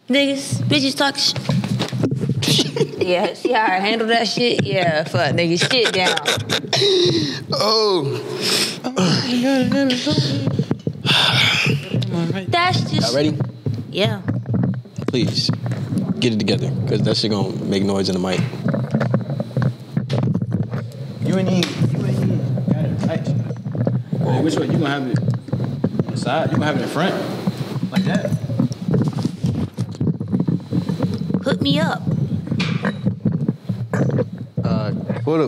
Niggas, bitches talk shit. Yeah, see how I handle that shit? Yeah, fuck, nigga, shit down. Oh. That's just... Y'all ready? Yeah. Please, get it together, because that shit gonna make noise in the mic. You ain't even got it tight. Wait, which way? You gonna have it on the side? You gonna have it in front? Like that? Hook me up. I'm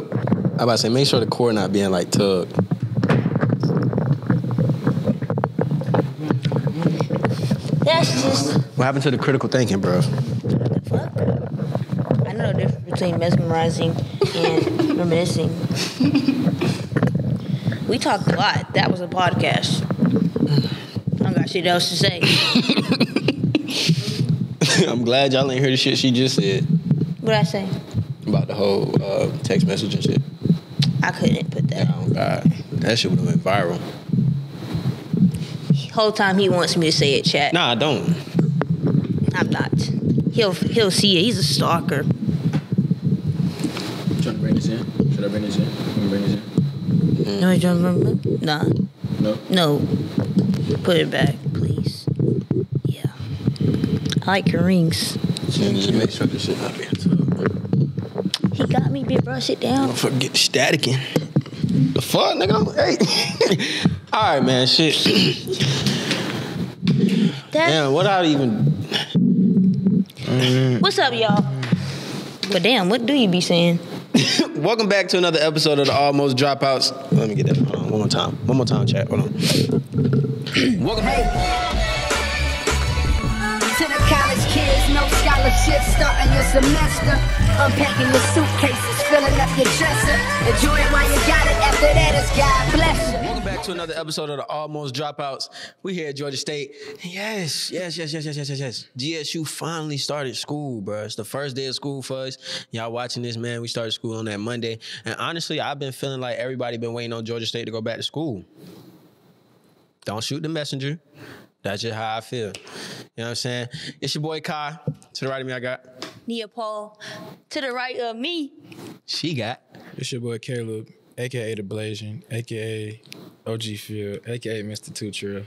about to say, make sure the cord not being like tugged. That's just... What happened to the critical thinking, bro? What the fuck? I know the difference between mesmerizing and reminiscing. We talked a lot. That was a podcast. I don't got shit else to say. I'm glad y'all ain't hear the shit she just said. What'd I say? About the whole text message and shit. I couldn't put that. Oh, God. That shit would have went viral. Whole time he wants me to say it, chat. Nah, I don't. I'm not. He'll see it. He's a stalker. You trying to bring this in? Should I bring this in? You bring this in? No, you don't remember? Nah. No. Put it back, please. Yeah. I like your rings. Just make sure this shit not being tugged. He got me, big bro. Sit down. Don't forget the staticking. The fuck, nigga? Hey. All right, man. Shit. Damn, what I even... What's up, y'all? But damn, what do you be saying? Welcome back to another episode of the Almost Dropouts. Let me get that. Hold on, one more time, chat. Hold on. Welcome back. To the college kids, no scholarship, starting your semester. Unpacking your suitcases, filling up your dresser. Enjoy it while you got it, after that it's God bless you. Welcome back to another episode of the Almost Dropouts. We here at Georgia State. Yes. GSU finally started school, bro. It's the first day of school for us. Y'all watching this, man. We started school on that Monday. And honestly, I've been feeling like everybody been waiting on Georgia State to go back to school. Don't shoot the messenger. That's just how I feel. You know what I'm saying? It's your boy Kai. To the right of me, I got Nia Paul. To the right of me. She got. It's your boy Caleb, a.k.a. The Blasian, a.k.a. OG Field, a.k.a. Mr. Tutra.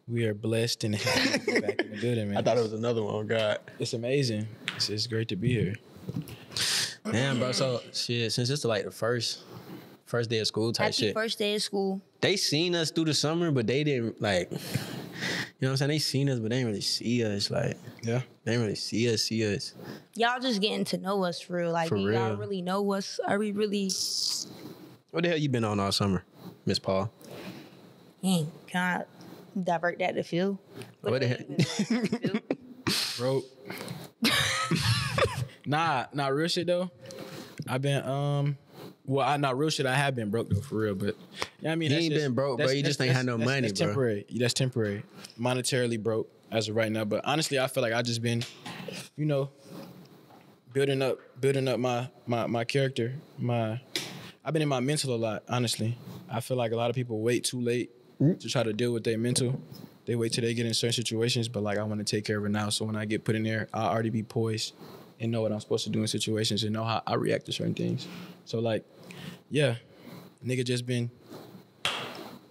We are blessed and happy to be back in the building, man. I thought it was another one. Oh, God. It's amazing. It's great to be here. Damn, bro. So, shit, since it's like the first day of school type Happy shit. first day of school. They seen us through the summer, but they didn't, like, you know what I'm saying? They seen us, but they didn't really see us. Like, Yeah. they didn't really see us. Y'all just getting to know us for real. Like, For do real. y'all really know us? Are we really... What the hell you been on all summer, Miss Paul? Dang, can I divert that to Phil? What the hell? Bro. Nah, real shit, though. I've been, not real shit. I have been broke though, for real. But yeah, I mean, He ain't been broke, bro. You just ain't had no money, that's bro. Temporary. That's temporary. Monetarily broke as of right now. But honestly, I feel like I just been, building up my character. I've been in my mental a lot. Honestly, I feel like a lot of people wait too late to try to deal with their mental. They wait till they get in certain situations. But like, I want to take care of it now. So when I get put in there, I'll already be poised and know what I'm supposed to do in situations and know how I react to certain things. So like, yeah, nigga just been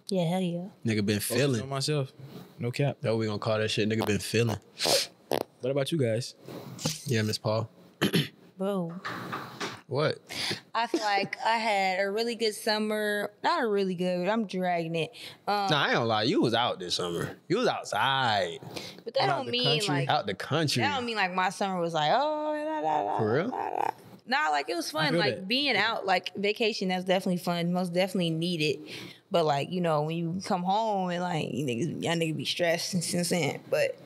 Yeah, hell yeah. Nigga been focused on feeling. myself. No cap. That's what we gonna call that shit. Nigga been feeling. What about you guys? Yeah, Miss Paul. Bro, What? I feel like I had a really good summer. Not a really good, but I'm dragging it. Nah, I ain't gonna lie. You was out this summer. You was outside. But that out don't the mean country. like... Out the country. That don't mean like my summer was like, oh, For real? Nah, like it was fun. feel Like that. being out, like vacation, that's definitely fun. Most definitely needed. But like, you know, when you come home and like y'all niggas be stressed and you know what I'm saying. But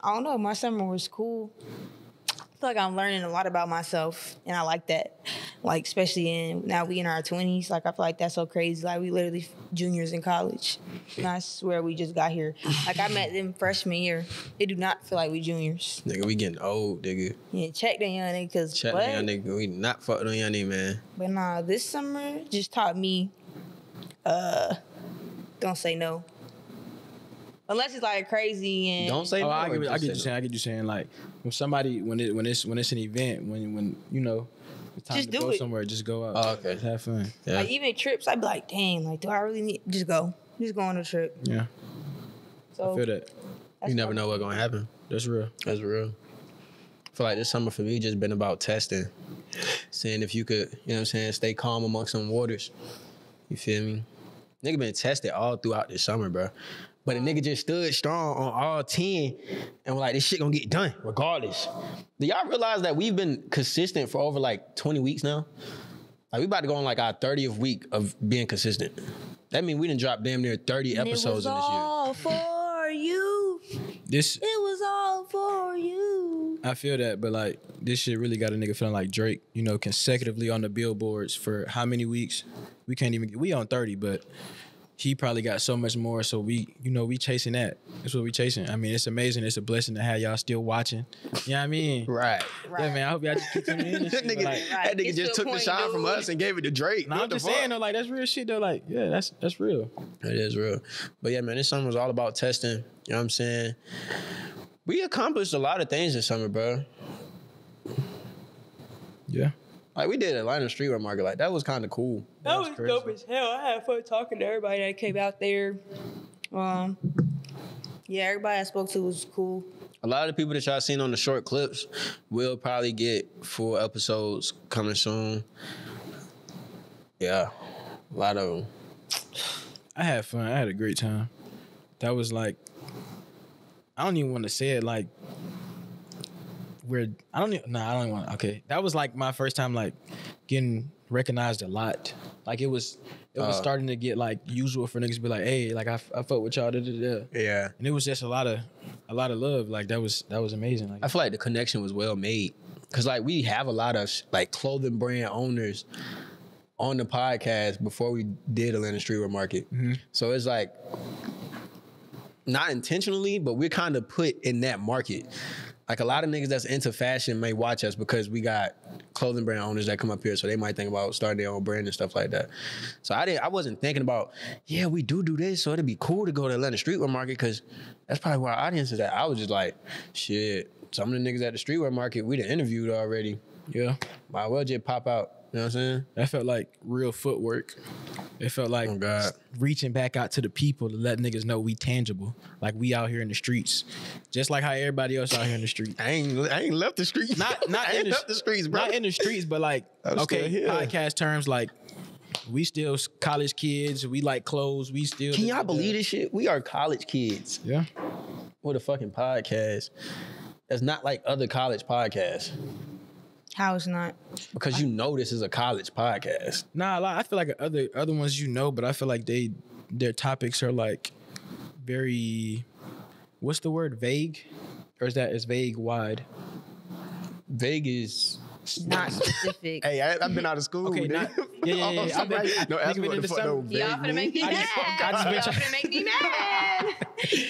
I don't know, my summer was cool. I feel like I'm learning a lot about myself and I like that. Like especially now we in our 20s. Like I feel like that's so crazy. Like we literally juniors in college. And I swear we just got here. Like I met them freshman year. It do not feel like we juniors. Nigga, we getting old, nigga. Yeah, check that young nigga, cause Chat what? on young nigga. We not fucking on young nigga, man. But nah, this summer just taught me, don't say no. Unless it's like crazy and Don't say no. I get or what just say you're saying. Like when somebody when it's an event when you know it's time Just to do go it. somewhere, just go out. Oh, okay. Just have fun. Yeah. like even trips, I'd be like, dang, like do I really need just go on a trip? Yeah, So I feel that. that's You never what- know what's gonna happen. That's real. That's real. I feel like this summer for me just been about testing. Seeing if you could, you know what I'm saying, stay calm amongst some waters. You feel me? Nigga been tested all throughout this summer, bro. But a nigga just stood strong on all 10 and was like, this shit gonna get done regardless. Do y'all realize that we've been consistent for over like 20 weeks now? Like we about to go on like our 30th week of being consistent. That means we done dropped damn near 30 And episodes it in was this year. all for you. This It was all for you. I feel that, but like this shit really got a nigga feeling like Drake, you know, consecutively on the billboards for how many weeks? We can't even get, we on 30, but he probably got so much more. So we, you know, we chasing that. That's what we chasing. I mean, it's amazing. It's a blessing to have y'all still watching. You know what I mean? Right. Yeah, man. I hope y'all just keep tuning in and That shit. nigga, but like, that nigga It's just to a took the point, shine from dude. us and gave it to Drake. nah, What I'm the just fuck? saying though, like that's real shit though. Like, yeah, that's real. It is real. But yeah, man, this summer was all about testing. You know what I'm saying? We accomplished a lot of things this summer, bro. Yeah. Like, we did Atlanta Streetwear Market. Like, that was kind of cool. That was crazy. dope as hell. I had fun talking to everybody that came out there. Yeah, everybody I spoke to was cool. A lot of the people that y'all seen on the short clips will probably get full episodes coming soon. Yeah, a lot of them. I had fun. I had a great time. That was like, I don't even want to say it like, I don't even want to, okay. That was like my first time like getting recognized a lot. Like it was starting to get like usual for niggas to be like, hey, like I fuck with y'all, Yeah. And it was just a lot of love. Like that was amazing. Like I feel like the connection was well made. Cause like we have a lot of like clothing brand owners on the podcast before we did Atlanta Streetwear Market. Mm-hmm. So it's like not intentionally, but we're kind of put in that market. Like a lot of niggas that's into fashion may watch us because we got clothing brand owners that come up here, so they might think about starting their own brand and stuff like that. So I wasn't thinking about, yeah, we do this, so it'd be cool to go to Atlanta Streetwear Market because that's probably where our audience is at. I was just like, shit, some of the niggas at the Streetwear Market we done interviewed already. yeah, Might well just pop out. You know what I'm saying? that felt like real footwork. It felt like Oh, God. reaching back out to the people to let niggas know we tangible. Like we out here in the streets. Just like how everybody else out here in the street. I ain't left the streets. Not I in ain't left the streets, bro. Not in the streets, but like, I'm okay, still here. podcast terms, like we still college kids. We like clothes. We still. Can y'all believe this shit? We are college kids Yeah. with a fucking podcast that's not like other college podcasts. How it's not. Because you know this is a college podcast. Nah, I feel like other ones you know, but I feel like their topics are like very, what's the word, vague, or is vague wide? Vague is... Not specific. Hey, I've been out of school. Okay, nigga. not- yeah. I've been- No, ask nigga me been what in the the fuck summer. no vague Y'all finna make me mean. mad. I just been Y'all finna make me mad.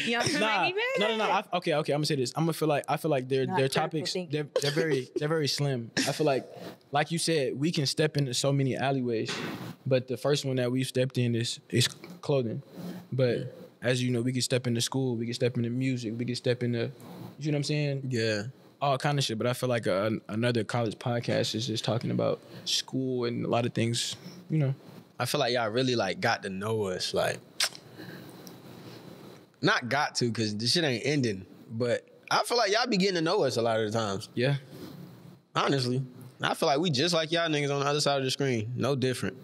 Y'all finna Nah, make me mad. no. Okay. I'm gonna say this. I feel like their Not topics critical they're very slim. I feel like you said, we can step into so many alleyways, but the first one that we've stepped in is clothing. But as you know, we can step into school, we can step into music, we can step into, you know what I'm saying? Yeah. All kind of shit. But I feel like another college podcast is just talking about school and a lot of things, you know. I feel like y'all really like got to know us. Like, not got to, because this shit ain't ending. But I feel like y'all be getting to know us a lot of the times. Yeah. Honestly. I feel like we just like y'all niggas on the other side of the screen. No different.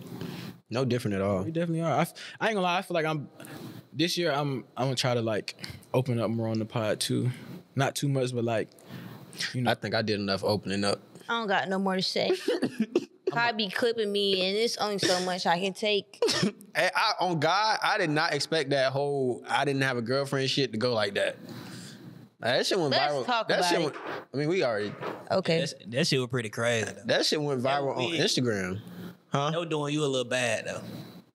No different at all. We definitely are. I ain't gonna lie. I feel like this year I'm gonna try to like open up more on the pod too. Not too much, but like, you know. I think I did enough opening up. I don't got no more to say. I be clipping me, and it's only so much I can take. Hey, on God, I did not expect that whole I didn't have a girlfriend shit to go like that. That shit went Let's viral. talk that about shit it. went, I mean, we already. Okay. That shit was pretty crazy, though. That shit went viral on weird. Instagram. Huh? They were doing you a little bad, though.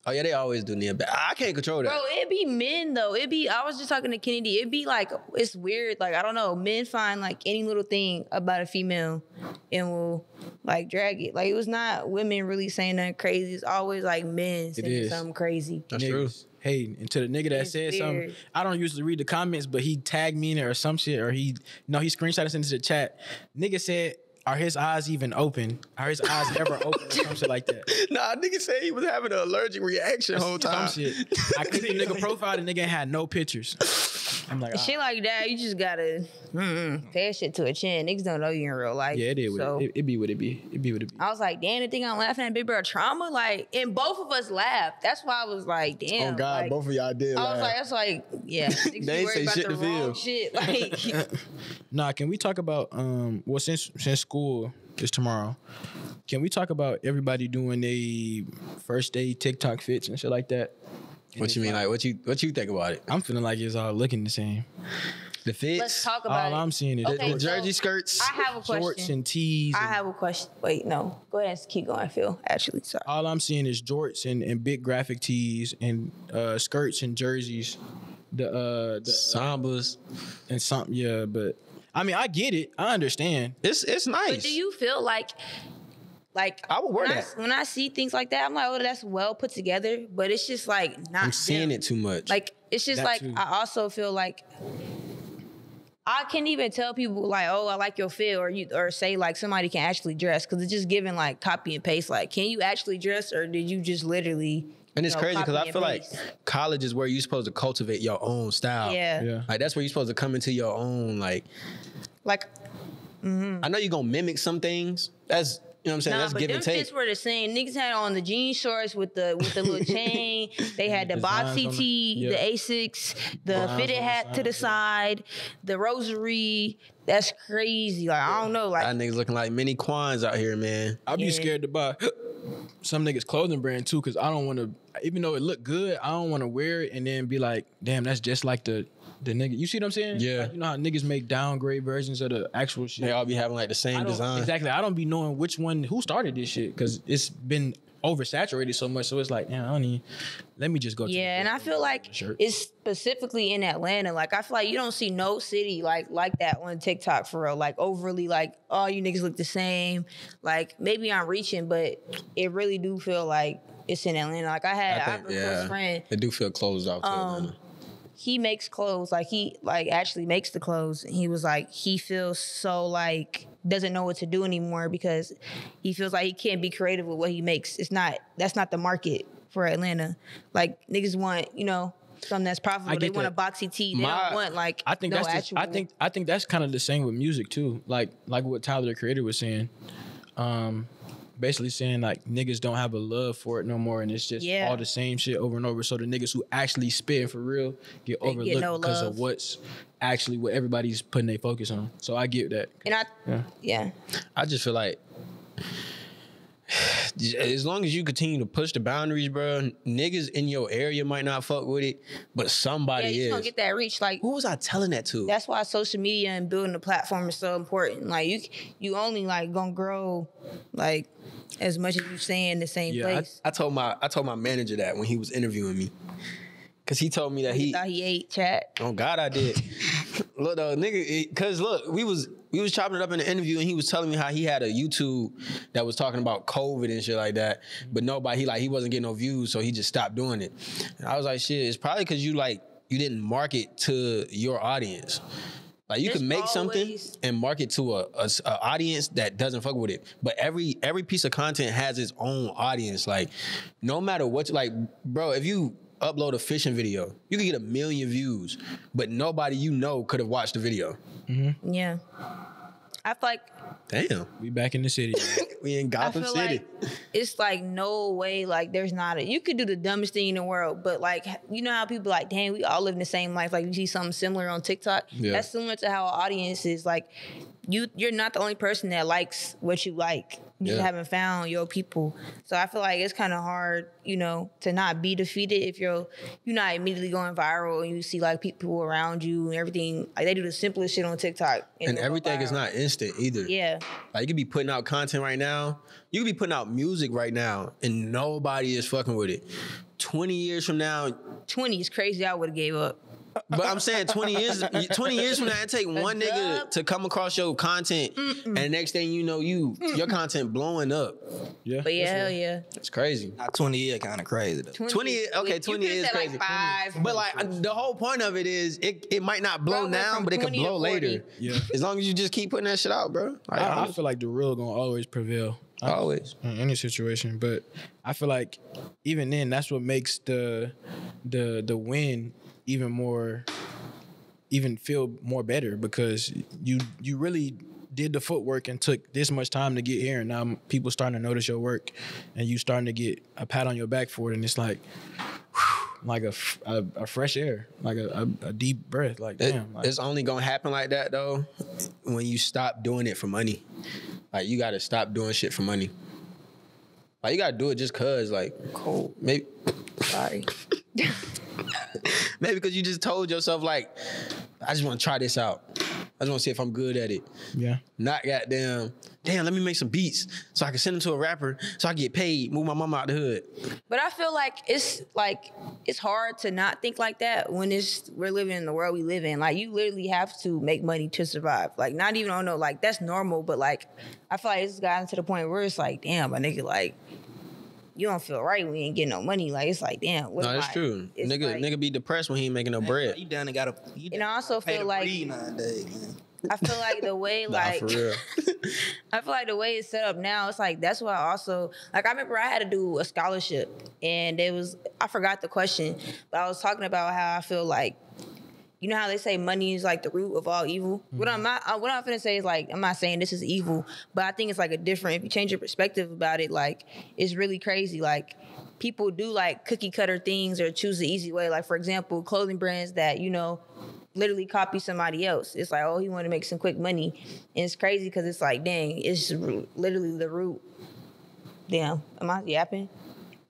Oh, yeah, they always do me a bad. I can't control that. Bro, it be men though. I was just talking to Kennedy. It be like, it's weird. Like, I don't know. Men find like any little thing about a female and will like drag it. Like, it was not women really saying nothing crazy. It's always like men saying is. something crazy. That's true. hey, and to the nigga that It's said weird. something, I don't usually read the comments, but he tagged me in it or some shit, or he screenshot us into the chat. Nigga said, are his eyes even open? Are his eyes ever open? Or some shit like that. Nah, nigga said he was having an allergic reaction the whole time. Some shit. I clicked the nigga profile, the nigga had no pictures. I'm like, Shit like that, you just gotta pay that shit to a chin. Niggas don't know you in real life. yeah, it is. So It be what it be. It be what it be. I was like, damn, the thing I'm laughing at Big Bro trauma, like, and both of us laughed. That's why I was like, damn. Oh God, like, both of y'all did. I was like, that's like, yeah. Niggas They be ain't worried say about shit the to feel. wrong shit. Like, Nah, can we talk about well, since school is tomorrow, can we talk about everybody doing a first day TikTok fits and shit like that? what you mean? Like, what you think about it? I'm feeling like it's all looking the same. The fits, let's talk about All it. I'm seeing is Okay, the so jersey skirts. I have a question. jorts and tees. I have a question. Wait, no. Go ahead and keep going, Phil. Actually, sorry. All I'm seeing is jorts and big graphic tees and skirts and jerseys. The Sambas. and something, yeah. But I mean, I get it. I understand. It's nice. But do you feel like I would wear when that. when I see things like that, I'm like, oh, that's well put together. But it's just like not. I'm seeing them. it too much. Like it's just That like too. I also feel like I can't even tell people like, oh, I like your fit, or say like somebody can actually dress, because it's just giving like copy and paste. Like, can you actually dress, or did you just literally? And it's crazy because I copy feel and like paste? college is where you're supposed to cultivate your own style. Yeah. Yeah. Like that's where you're supposed to come into your own. Like Like, I know you're gonna mimic some things. That's you know what I'm saying. nah, That's but give them and take. fits were the same. Niggas had on the jean shorts with the little chain. They had the Designs boxy on the- tee, yeah. the Asics, the Designs fitted on the hat to the side, the rosary. That's crazy. Like, I don't know. Like, Y'all niggas looking like mini Quans out here, man. I'd be Yeah. scared to buy some niggas clothing brand too, because I don't want to. Even though it look good, I don't want to wear it and then be like, damn, that's just like the nigga. You see what I'm saying? Yeah. Like, you know how niggas make downgrade versions of the actual shit. They all be having like the I same don't- design. Exactly. I don't be knowing which one, who started this shit, because it's been oversaturated so much. So it's like, man, I don't need. Let me just go. yeah, and I feel like shirt. it's specifically in Atlanta. Like, I feel like you don't see no city like that on TikTok for real. Like, overly like, oh, you niggas look the same. Like, maybe I'm reaching, but it really do feel like it's in Atlanta. Like, I have a close friend. They do feel closed off to Atlanta. He makes clothes, like he like actually makes the clothes, and he was like, he feels so like doesn't know what to do anymore because he feels like he can't be creative with what he makes. That's not the market for Atlanta. Like, niggas want, something that's profitable. They get want a that. boxy tee. They don't want like I think no that's actual. I think that's kind of the same with music too. Like what Tyler the Creator was saying. Basically saying like niggas don't have a love for it no more, and it's just Yeah. all the same shit over and over. So the niggas who actually spit for real get They overlooked get no because love. of what's actually what everybody's putting their focus on. So I get that. And yeah. I just feel like as long as you continue to push the boundaries, bro, niggas in your area might not fuck with it, but somebody Yeah, you just is. don't get that reach. Like, Who was I telling that to? that's why social media and building a platform is so important. Like, you only like gonna grow like as much as you stay in the same place. I told my manager that when he was interviewing me. Cause he told me that He thought he ate chat. Oh God, I did. Look though, nigga, cause look, we was chopping it up in the interview, and he was telling me how he had a YouTube that was talking about COVID and shit like that, but nobody, he wasn't getting no views, so he just stopped doing it. And I was like, shit, it's probably cause you didn't market to your audience. Like, you There's can make something always- and market to a audience that doesn't fuck with it. But every piece of content has its own audience. Like, no matter what, bro, if you upload a fishing video, you could get 1 million views, but nobody could have watched the video. Yeah. I feel like Damn, We back in the city. we in I Gotham feel City. like it's like no way, like there's not you could do the dumbest thing in the world, but like, you know how people like, dang, we all live in the same life. Like, you see something similar on TikTok. Yeah. That's similar to how our audience is. Like, you're not the only person that likes what you like. You just Yeah. haven't found your people. So I feel like it's kind of hard, to not be defeated if you're not immediately going viral and you see like people around you and everything. Like, they do the simplest shit on TikTok. And they'll go everything is viral. not instant either. Yeah. Like, you could be putting out content right now. You could be putting out music right now, and nobody is fucking with it. 20 years from now, 20 is crazy. I would have gave up. But I'm saying 20 years from now, it take one nigga to come across your content, and next thing you know, your content blowing up. Yeah. But yeah, hell yeah. It's crazy. Not 20 years kind of crazy though. 20 years crazy. Like 5. But like the whole point of it is it might not blow Bro, now, from but it could 20 to blow 40. later. Yeah. As long as you just keep putting that shit out, bro. Like, I feel like the real gonna always prevail. always. In any situation, but I feel like even then, that's what makes the win even feel more better, because you really did the footwork and took this much time to get here, and now people starting to notice your work, and you starting to get a pat on your back for it, and it's like a fresh air, like a deep breath. Like damn, like, It's only gonna happen like that though when you stop doing it for money. Like you gotta stop doing shit for money. Like you gotta do it just cause, like, Cold. maybe Sorry. maybe because you just told yourself, like, I just want to try this out. I just want to see if I'm good at it. yeah. Not damn, let me make some beats so I can send them to a rapper so I can get paid, move my mama out the hood. But I feel like it's hard to not think like that when we're living in the world we live in. Like you literally have to make money to survive. Like not even on no, like that's normal, but like I feel like it's gotten to the point where it's like, damn, my nigga, like you don't feel right when you ain't getting no money. Like it's like, damn, what No, am that's I? true. It's Nigga, like, nigga be depressed when he ain't making no bread. You done gotta. And I also feel like nowadays, man. I feel like the way like Nah, for real. I feel like the way it's set up now, it's like that's why I also like I remember I had to do a scholarship and I forgot the question, but I was talking about how I feel like, you know how they say money is like the root of all evil? Mm-hmm. What I'm finna say is like, I'm not saying this is evil, but I think it's like if you change your perspective about it, like it's really crazy. Like people do like cookie cutter things or choose the easy way. Like for example, clothing brands that, you know, literally copy somebody else. It's like, oh, he want to make some quick money. And it's crazy because it's like, dang, it's literally the root. Damn, am I yapping?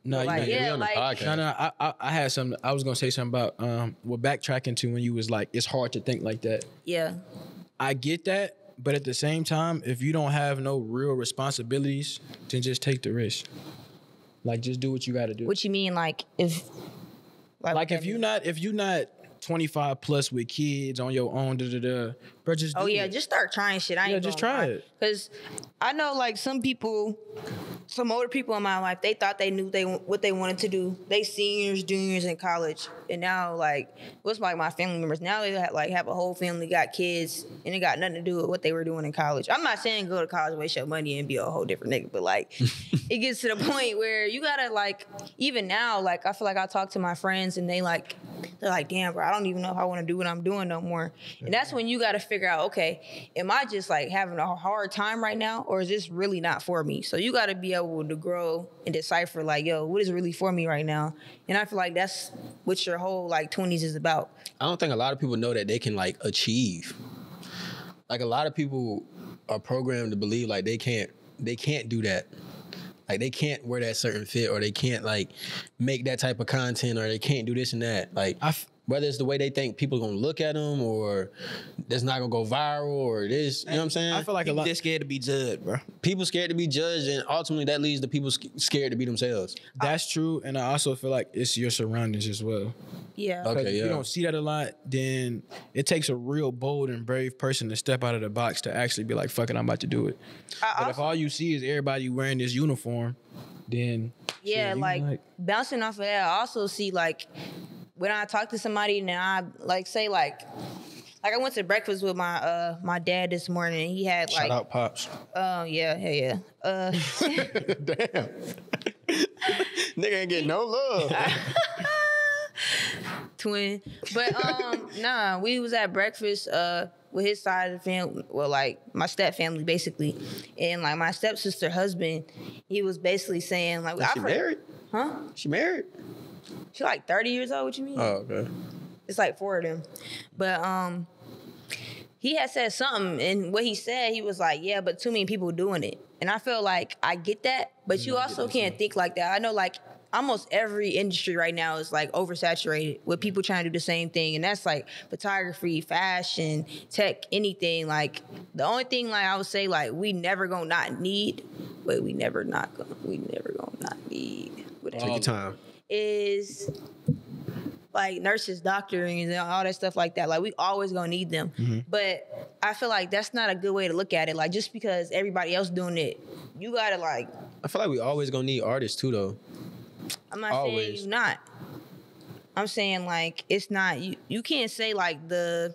No, Like, you yeah, on the like- podcast. No, I had something. I was gonna say something about we're backtracking to when you was like, it's hard to think like that. Yeah. I get that, but at the same time, if you don't have no real responsibilities, then just take the risk. Like, just do what you got to do. What you mean, like if If you not 25 plus with kids on your own, bro, just do it. just start trying shit. I ain't Yeah, just try it. Because I know like some older people in my life, they thought they knew what they wanted to do. They seniors, juniors in college, and now like what's like my family members now they have a whole family, got kids, and it got nothing to do with what they were doing in college. I'm not saying go to college, waste your money, and be a whole different nigga, but like it gets to the point where you gotta like even now like I feel like I talk to my friends and they're like, damn, bro, I don't even know if I want to do what I'm doing no more. And that's when you got to figure out, okay, am I just like having a hard time right now, or is this really not for me? So you got to be able to grow and decipher like, yo, what is really for me right now? And I feel like that's what your whole like 20s is about. I don't think a lot of people know that they can like achieve. Like a lot of people are programmed to believe like they can't do that. Like they can't wear that certain fit, or they can't like make that type of content, or they can't do this and that. Like whether it's the way they think people are gonna look at them, or that's not gonna go viral, or this, you know what I'm saying? I feel like People just scared to be judged, bro. People scared to be judged, and ultimately that leads to people scared to be themselves. that's true, and I also feel like it's your surroundings as well. Yeah. Okay. 'Cause if you don't see that a lot, then it takes a real bold and brave person to step out of the box to actually be like, fuck it, I'm about to do it. But if all you see is everybody wearing this uniform, then Yeah, shit, you like bouncing off of that, I also see like when I talk to somebody and I like say like I went to breakfast with my dad this morning and he had like shout out Pops. yeah. Damn. Nigga ain't getting no love. Twin. But nah, we was at breakfast with his side of the family, well, like my step family basically. And like my stepsister husband, he was basically saying like She married? Huh? She married? She like 30 years old, what you mean? Oh, okay. It's like 4 of them. But he had said something, and what he said, he was like, yeah, but too many people doing it. And I feel like I get that, but you also can't think like that. I know like almost every industry right now is like oversaturated with people trying to do the same thing. And that's like photography, fashion, tech, anything. Like the only thing like I would say like we never gonna not need Take your time. is like nurses, doctors, and all that stuff like that. Like we always gonna need them. But I feel like that's not a good way to look at it. Like just because everybody else doing it, you gotta like. I feel like we always gonna need artists too, though. I'm not Always. saying you not. I'm saying like it's not. You can't say like the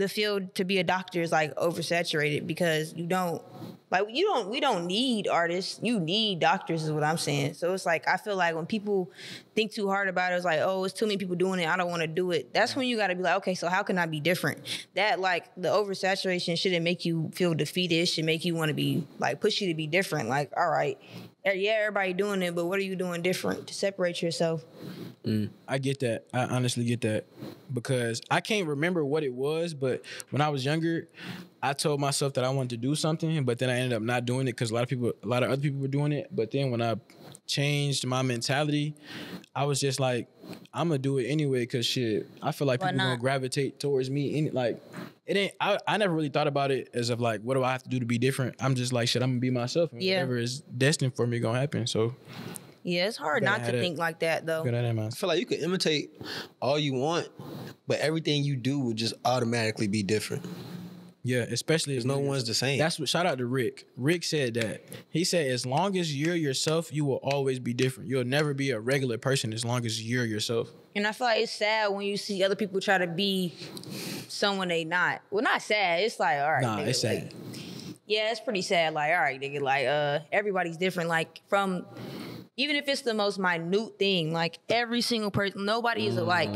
field to be a doctor is like oversaturated because you don't. Like we don't need artists. You need doctors is what I'm saying. So it's like I feel like when people think too hard about it, it's like, oh, it's too many people doing it. I don't want to do it. That's when you got to be like, okay, so how can I be different? That like the oversaturation shouldn't make you feel defeated. It should make you want to be like push you to be different. Like, all right, yeah, everybody doing it, but what are you doing different to separate yourself? I get that. I honestly get that because I can't remember what it was, but when I was younger, I told myself that I wanted to do something, but then I ended up not doing it because a lot of other people were doing it. But then when I changed my mentality, I was just like, I'm gonna do it anyway because shit, I feel like people gonna gravitate towards me. It ain't. I never really thought about it as of like, what do I have to do to be different? I'm just like, shit, I'm gonna be myself, and whatever is destined for me gonna happen. So. Yeah, it's hard not to think like that, though. I feel like you can imitate all you want, but everything you do will just automatically be different. Yeah, especially if no one's the same. That's what. Shout out to Rick. Rick said that. He said, as long as you're yourself, you will always be different. You'll never be a regular person as long as you're yourself. And I feel like it's sad when you see other people try to be someone they not. Well, not sad. It's like, all right. Nah, nigga, it's sad. Like, yeah, it's pretty sad. Like, all right, nigga. Like, everybody's different. Like, from... Even if it's the most minute thing, like every single person, nobody is alike.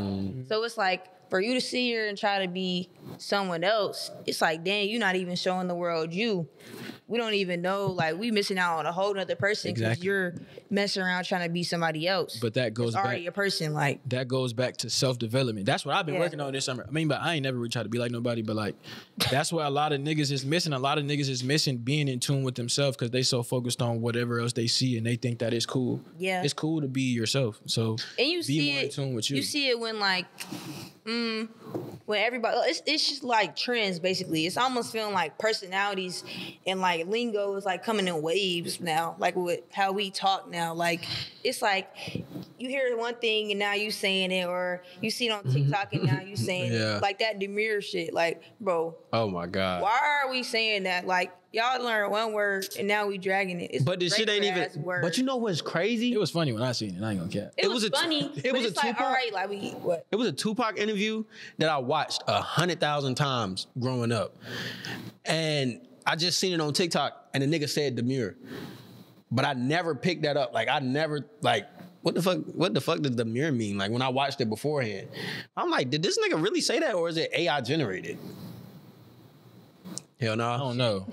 So it's like for you to sit here and try to be someone else, it's like, dang, you're not even showing the world you. We don't even know, like we missing out on a whole nother person because you're messing around trying to be somebody else. But that goes back. Already a person, like. That goes back to self-development. That's what I've been working on this summer. I mean, but I ain't never really tried to be like nobody, but like, that's what a lot of niggas is missing. A lot of niggas is missing being in tune with themselves because they so focused on whatever else they see and they think that it's cool. Yeah. It's cool to be yourself. So and you be see more in tune with you. You see it when like, when everybody, it's just like trends basically. It's almost feeling like personalities and like lingo is like coming in waves now, like with how we talk now. Like it's like you hear one thing and now you saying it, or you see it on TikTok and now you saying it. Like that demure shit. Like, bro. Oh my God. Why are we saying that? Like y'all learn one word and now we dragging it. It's but this shit ain't even. But you know what's crazy? It was funny when I seen it. I ain't gonna cap. It was funny. It was a Tupac. like, all right, like we what? It was a Tupac interview that I watched 100,000 times growing up, and I just seen it on TikTok, and the nigga said demure, but I never picked that up. Like I never like. What the fuck does demure mean? Like when I watched it beforehand, I'm like, did this nigga really say that, or is it AI generated? Hell no. I don't know.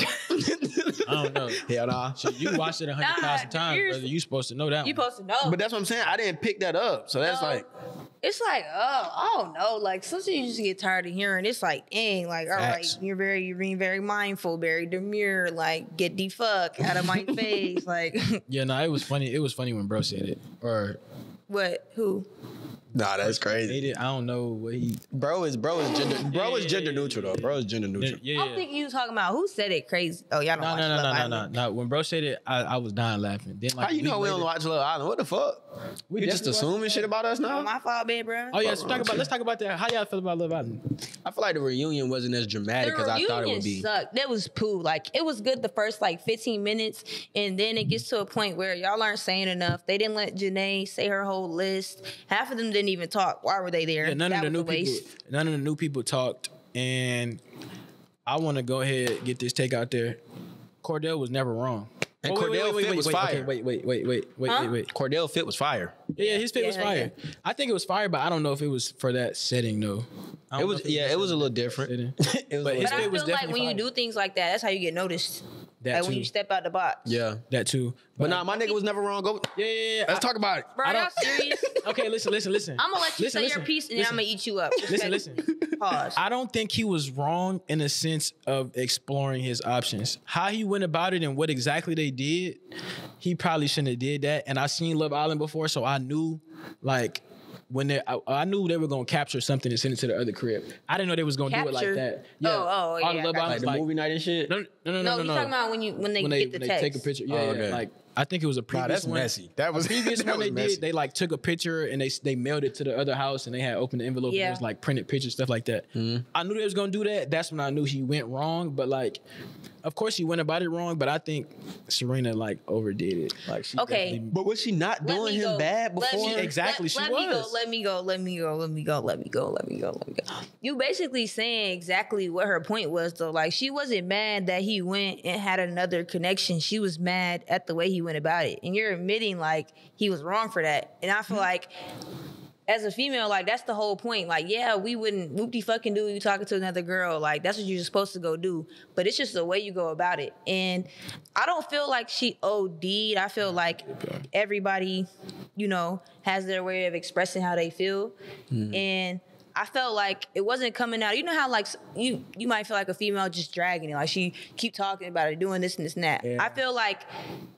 I don't know. Hell nah. So you watched it 100,000 times, brother. You supposed to know that. You supposed to know. But that's what I'm saying. I didn't pick that up. So that's like. It's like, I don't know. Like, sometimes you just get tired of hearing. It's like, dang, like, all right, you're being very mindful, very demure. Like, get the fuck out of my face. Like, yeah, no, it was funny. It was funny when bro said it. Or what? Who? Nah, that's crazy. I don't know what he. Bro is gender neutral though. Bro is gender neutral. Yeah. I'm thinking you was talking about who said it crazy. Oh, y'all don't watch Love Island. No. When bro said it, I was dying laughing. Then like, how you know we don't watch Love Island? What the fuck? We just assuming shit about us now? My fault, babe, bro. Oh yeah, let's talk about that. How y'all feel about Love Island? I feel like the reunion wasn't as dramatic as I thought it would be. Sucked. That was poo. Like it was good the first like 15 minutes, and then it gets to a point where y'all aren't saying enough. They didn't let Janae say her whole list. Half of them didn't even talk. Why were they there? Yeah, none of the new people talked, and I want to go ahead and get this take out there. Cordell was never wrong. And Cordell fit was fire. Wait. Cordell fit was fire. Yeah, his fit was fire. Yeah. I think it was fire, but I don't know if it was for that setting though. It was a little different. But I feel like when you do things like that, that's how you get noticed. Like when you step out the box. Yeah. That too. But nah, my nigga was never wrong. Go. Yeah. Let's talk about it. Bro, y'all serious? Okay, listen. I'm gonna let you say your piece and then I'm gonna eat you up. Listen. Pause. I don't think he was wrong in the sense of exploring his options. How he went about it and what exactly they did, he probably shouldn't have did that. And I seen Love Island before, so I knew like when I knew they were gonna capture something and send it to the other crib. I didn't know they was gonna do it like that. Yeah. Oh, yeah. Like the movie night and shit. No. No, you talking about when they get the text. Take a picture. Yeah, okay. Like I think it was a previous that's one. messy. That was a previous that one they was messy. did. They like took a picture and they mailed it to the other house and they had opened the envelope and Yeah. it was like printed pictures, stuff like that. I knew they was gonna do that. That's when I knew he went wrong. But like, of course he went about it wrong. But I think Serena like overdid it. Like she Okay. definitely- But was she not Let doing me him go. bad Let before? me- Exactly, she let me go. was. Let me go. You basically saying exactly what her point was, though. Like, she wasn't mad that he went and had another connection. She was mad at the way he went about it. And you're admitting, like, he was wrong for that. And I feel like, as a female, like, that's the whole point. Like, yeah, we wouldn't whoop-de-fucking do you talking to another girl. Like, that's what you're supposed to go do. But it's just the way you go about it. And I don't feel like she OD'd. I feel like everybody, you know, has their way of expressing how they feel. And I felt like it wasn't coming out. You know how, like, you might feel like a female just dragging it. Like, she keep talking about it, doing this and this and that. Yeah. I feel like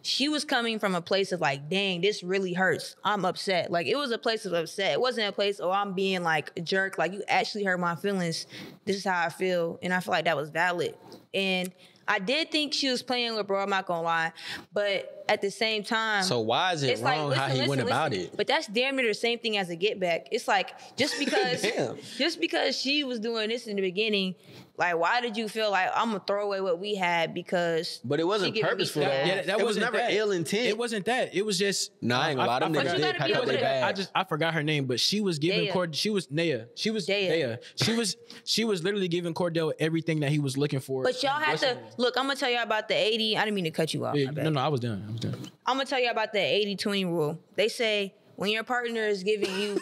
she was coming from a place of, like, dang, this really hurts. I'm upset. Like, it was a place of upset. It wasn't a place, oh, I'm being, like, a jerk. Like, you actually hurt my feelings. This is how I feel. And I feel like that was valid. And I did think she was playing with bro, I'm not gonna lie. But at the same time, So why is it it's like, wrong how he went about it? But that's damn near the same thing as a get back. It's like, just because Damn. just because she was doing this in the beginning, like, why did you feel like I'm gonna throw away what we had because But it wasn't she giving me purposeful, crap? though. Yeah, that It was wasn't never that. ill intent. It wasn't that. It was just Nah, I ain't gonna lie, them I niggas forgot- did it pack up wasn't their that. bag. I forgot her name, but she was giving Daya. She was Naya. She was Daya. Daya. She was literally giving Cordell everything that he was looking for. But y'all had to look. I'm gonna tell y'all about the 80. I didn't mean to cut you off. Yeah, my bad. no, I was done. I'm gonna tell you about the 80-20 rule. They say when your partner is giving you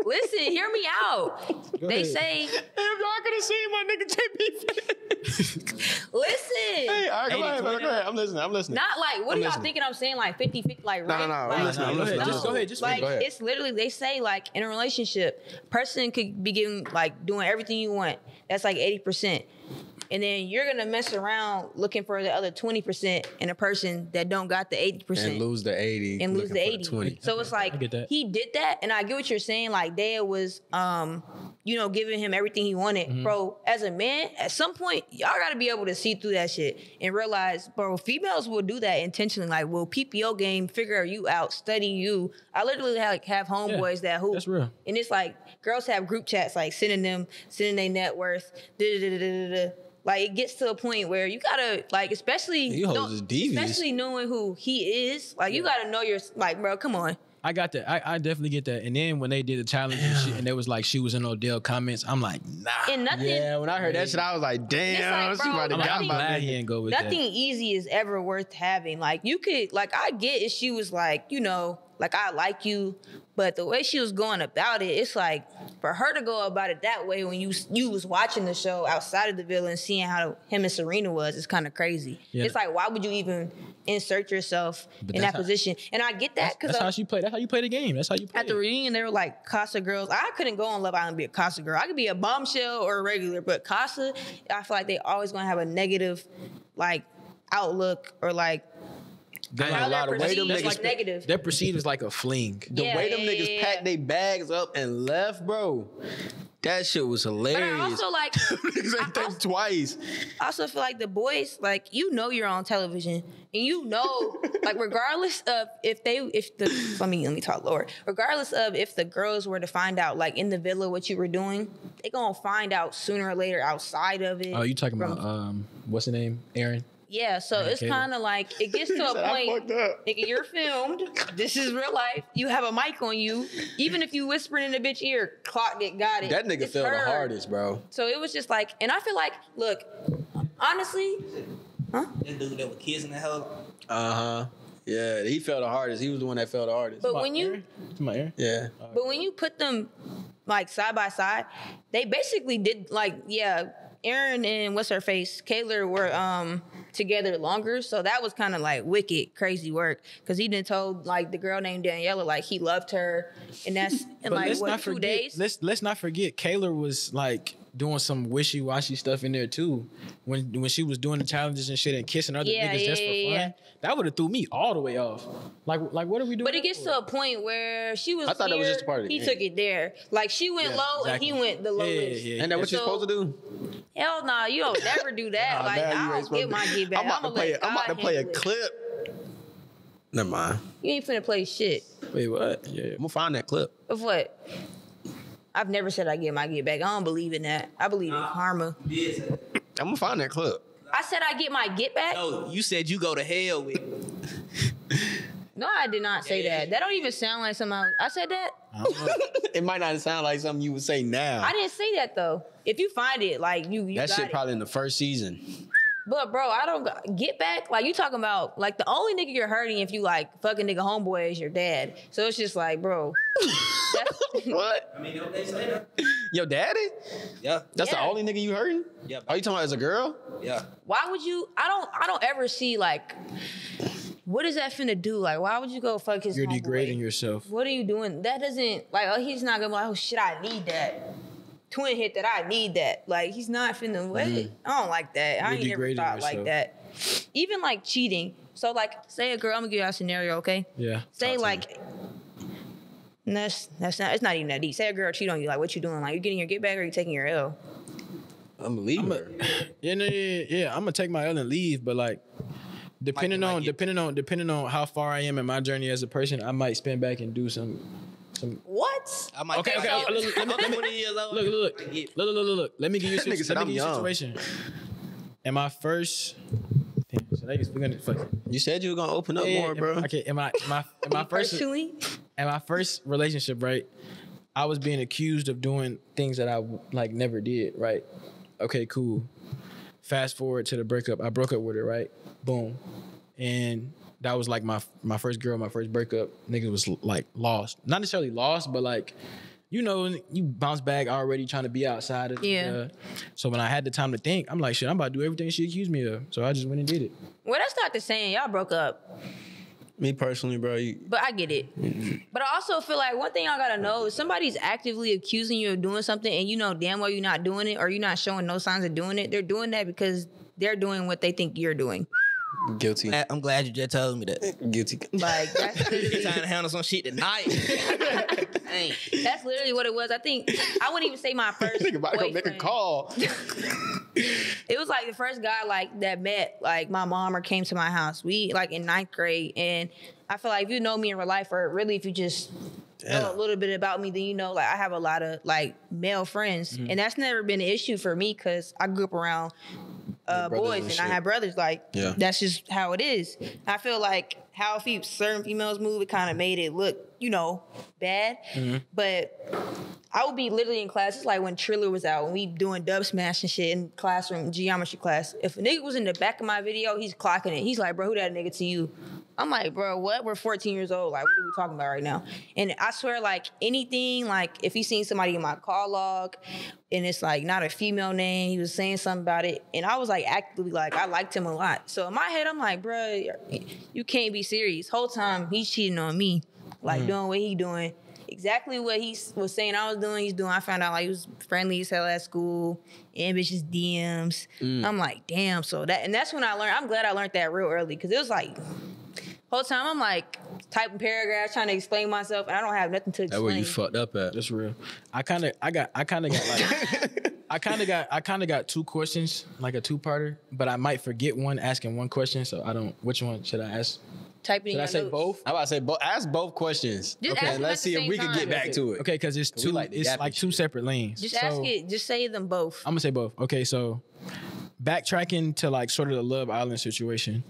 listen, hear me out. They ahead. say, If y'all could have seen my nigga JP. listen. Hey, all right, go ahead, man, go ahead. I'm listening. Not like, what I'm are y'all listening. thinking I'm saying? Like 50-50, like, No, right? no, I'm Like, listening, I'm Go ahead, listening. just go ahead, just like, go ahead. it's literally, they say, like, in a relationship, person could be giving, like, doing everything you want. That's like 80%. And then you're gonna mess around looking for the other 20% in a person that don't got the 80%. And lose the 80. And lose looking the for 80. 20. So it's like, I get that. he did that, and I get what you're saying. Like, Daya was, you know, giving him everything he wanted. Mm-hmm. Bro, as a man, at some point, y'all gotta be able to see through that shit and realize, bro, females will do that intentionally. Like, will PPO game, figure you out, study you. I literally have homeboys that hoop. that's real. And it's like, girls have group chats, like, sending their net worth, da-da-da-da-da-da. Like, it gets to a point where you gotta, like, especially You hoes is devious. especially knowing who he is. Like, you gotta know your, like, bro, come on. I got that. I definitely get that. And then when they did the challenge and there was like she was in Odell comments, I'm like, nah. And nothing, Yeah, when I heard that shit, I was like, damn, It's like, she bro, might have I'm, got I'm my glad he nigga. didn't go with nothing that. easy is ever worth having. Like, you could, like, I get if she was like, you know, like, I like you, but the way she was going about it, it's like, for her to go about it that way when you was watching the show outside of the villa and seeing how him and Serena was, it's kind of crazy. Yeah. It's like, why would you even insert yourself But in that's that how- position? And I get that because That's how she played. That's how you play the game. That's how you play. at the reunion, they were like Casa girls. I couldn't go on Love Island and be a Casa girl. I could be a bombshell or a regular, but Casa, I feel like they always gonna have a negative, like, outlook or like I ain't gonna lie, the way them perceived, niggas, like, negative. They're perceived as like a fling. the Yeah, way them yeah, niggas yeah, packed yeah. their bags up and left, bro. That shit was But hilarious. I also like, Niggas ain't think twice. I also feel like the boys, like, you know, you're on television, and you know, like, regardless of let me talk lower. Regardless of if the girls were to find out, like, in the villa what you were doing, they gonna find out sooner or later outside of it. Oh, you talking from- about what's the name? Aaron? Yeah, so it's Caleb. kind of like, it gets to a said, "I point, fucked up." nigga, you're filmed. This is real life. You have a mic on you. Even if you whispering in a bitch ear, clocked it, got it. That nigga It's fell the heard. hardest, bro. So it was just like, and I feel like, look, honestly, This dude that was kissing the hell. Uh-huh. Yeah, he fell the hardest. He was the one that fell the hardest. but when you, Come on, Aaron. Yeah. but when you put them like side by side, they basically did like, yeah, Aaron and what's her face, Kayla were together longer, so that was kind of like wicked, crazy work. Because he done told like the girl named Daniela like he loved her, and that's in But like let's what, not 2 forget. days. Let's not forget. Kayla was like doing some wishy washy stuff in there too. When she was doing the challenges and shit and kissing other Yeah, niggas just for yeah, fun, yeah. that would have threw me all the way off. Like what are we doing? But it gets to a point where she was. I thought that was here, just a part of the he game. took it there. Like she went low exactly. and he went the lowest. yeah. Ain't that what you're So- supposed to do? Hell nah, you don't never do that. Nah, like now you I ain't don't supposed get my get back. I'm about to play a clip. Never mind. You ain't finna play shit. Wait, what? Yeah. I'm gonna find that clip. Of what? I've never said I get my get back. I don't believe in that. I believe in karma. I'm gonna find that clip. I said I get my get back? No, you said you go to hell with it. No, I did not say that. That don't even sound like something I said that? It might not sound like something you would say now. I didn't say that, though. If you find it, like, you that got shit it. probably in the first season. But, bro, I don't get back. Like, you talking about, like, the only nigga you're hurting if you, like, fucking nigga homeboy is your dad. So it's just like, bro. What? I mean, don't they say that? Your daddy? Yeah. That's the Yeah. only nigga you hurting? Yeah. Are you talking about as a girl? Yeah. Why would you? I don't ever see, like, what is that finna do? Like, why would you go fuck his You're homeboy? degrading yourself. What are you doing? That doesn't, like, oh, he's not gonna be like, oh shit, I need that. Twin hit that, I need that. Like, he's not finna, what? I don't like that. I You're ain't never degrading thought like yourself. that. Even like cheating. So, like, say a girl, I'm gonna give you a scenario, okay? Yeah. Say, Talk to like, that's not, it's not even that deep. Say a girl cheat on you, like, what you doing? Like, you getting your get back or you taking your L? I'm believing her. Yeah. I'm gonna take my L and leave, but like, depending on how far I am in my journey as a person, I might spin back and do some. What? I might Okay. Look. Let me give you a Nigga said I'm young. situation. In my first, damn, so we're gonna fuck it. You said you were gonna open up more, bro. Okay, in my first Personally? in my first relationship, right, I was being accused of doing things that I like never did, right? Okay, cool. Fast forward to the breakup. I broke up with her, right? Boom. And that was like my first girl, my first breakup. Nigga was like lost. Not necessarily lost, but like, you know, you bounce back already trying to be outside of Yeah. So when I had the time to think, I'm like, shit, I'm about to do everything she accused me of. So I just went and did it. Well, that's not the same. Y'all broke up. Me personally, bro. But I get it. But I also feel like one thing y'all gotta know is somebody's actively accusing you of doing something and you know damn well you're not doing it or you're not showing no signs of doing it. They're doing that because they're doing what they think you're doing. Guilty. I'm glad you just told me that. Guilty. Like, that's literally, Trying to handle some shit tonight. Dang. that's literally what it was. I think, I wouldn't even say my first Nigga about to go make a boyfriend. call. It was like the first guy like that met like my mom or came to my house. We like in 9th grade, and I feel like if you know me in real life, or really if you just know a little bit about me, then you know like I have a lot of like male friends, and that's never been an issue for me because I grew up around brothers boys and and shit. I have brothers. Like Yeah. that's just how it is. I feel like how certain females move, it kind of made it look, you know, bad. But I would be literally in class. It's like when Triller was out, when we doing dub smash and shit in classroom, geometry class. If a nigga was in the back of my video, he's clocking it. He's like, bro, who that nigga to you? I'm like, bro, what? We're 14 years old. Like, what are we talking about right now? And I swear, like, anything, like, if he seen somebody in my call log and it's, like, not a female name, he was saying something about it. And I was, like, actively, like, I liked him a lot. So in my head, I'm like, bro, you can't be serious. Whole time, he's cheating on me, like, doing what he doing. Exactly what he was saying I was doing, he's doing. I found out, like, he was friendly as hell at school, ambitious DMs. I'm like, damn. So that's when I learned. I'm glad I learned that real early because it was, like, whole time I'm like typing paragraphs trying to explain myself and I don't have nothing to explain. That's where you fucked up at. That's real. I kind of got two questions, like a two-parter, but I might forget one asking one question, so I don't. Which one should I ask? Typing Should I say both? I'm about to say ask both questions. Just ask Okay, them let's at the see if same we can time. get back to it. Okay, because it's We two. like the It's yapping like two shit. separate lanes. Just ask it. Just say them both. I'm gonna say both. Okay, so backtracking to like sort of the Love Island situation,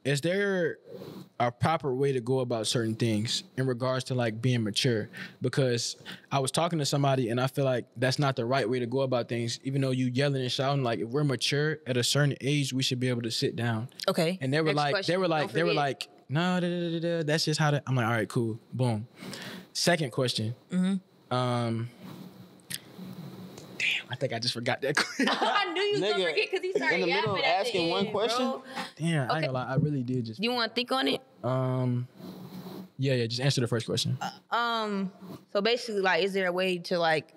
is there a proper way to go about certain things in regards to like being mature? Because I was talking to somebody and I feel like that's not the right way to go about things. Even though you yelling and shouting, like if we're mature at a certain age, we should be able to sit down. Okay. And they were Next like, question. Don't they were forget. like, no, that's just how. I'm like, all right, cool, boom. Second question. Damn, I think I just forgot that question. I knew you was gonna Nigga, forget because he started in the middle yapping of at the asking one end, question? bro. Damn, I ain't Okay. gonna lie, I really did just. Do you want to think on it? Yeah, just answer the first question. So basically, like, is there a way to like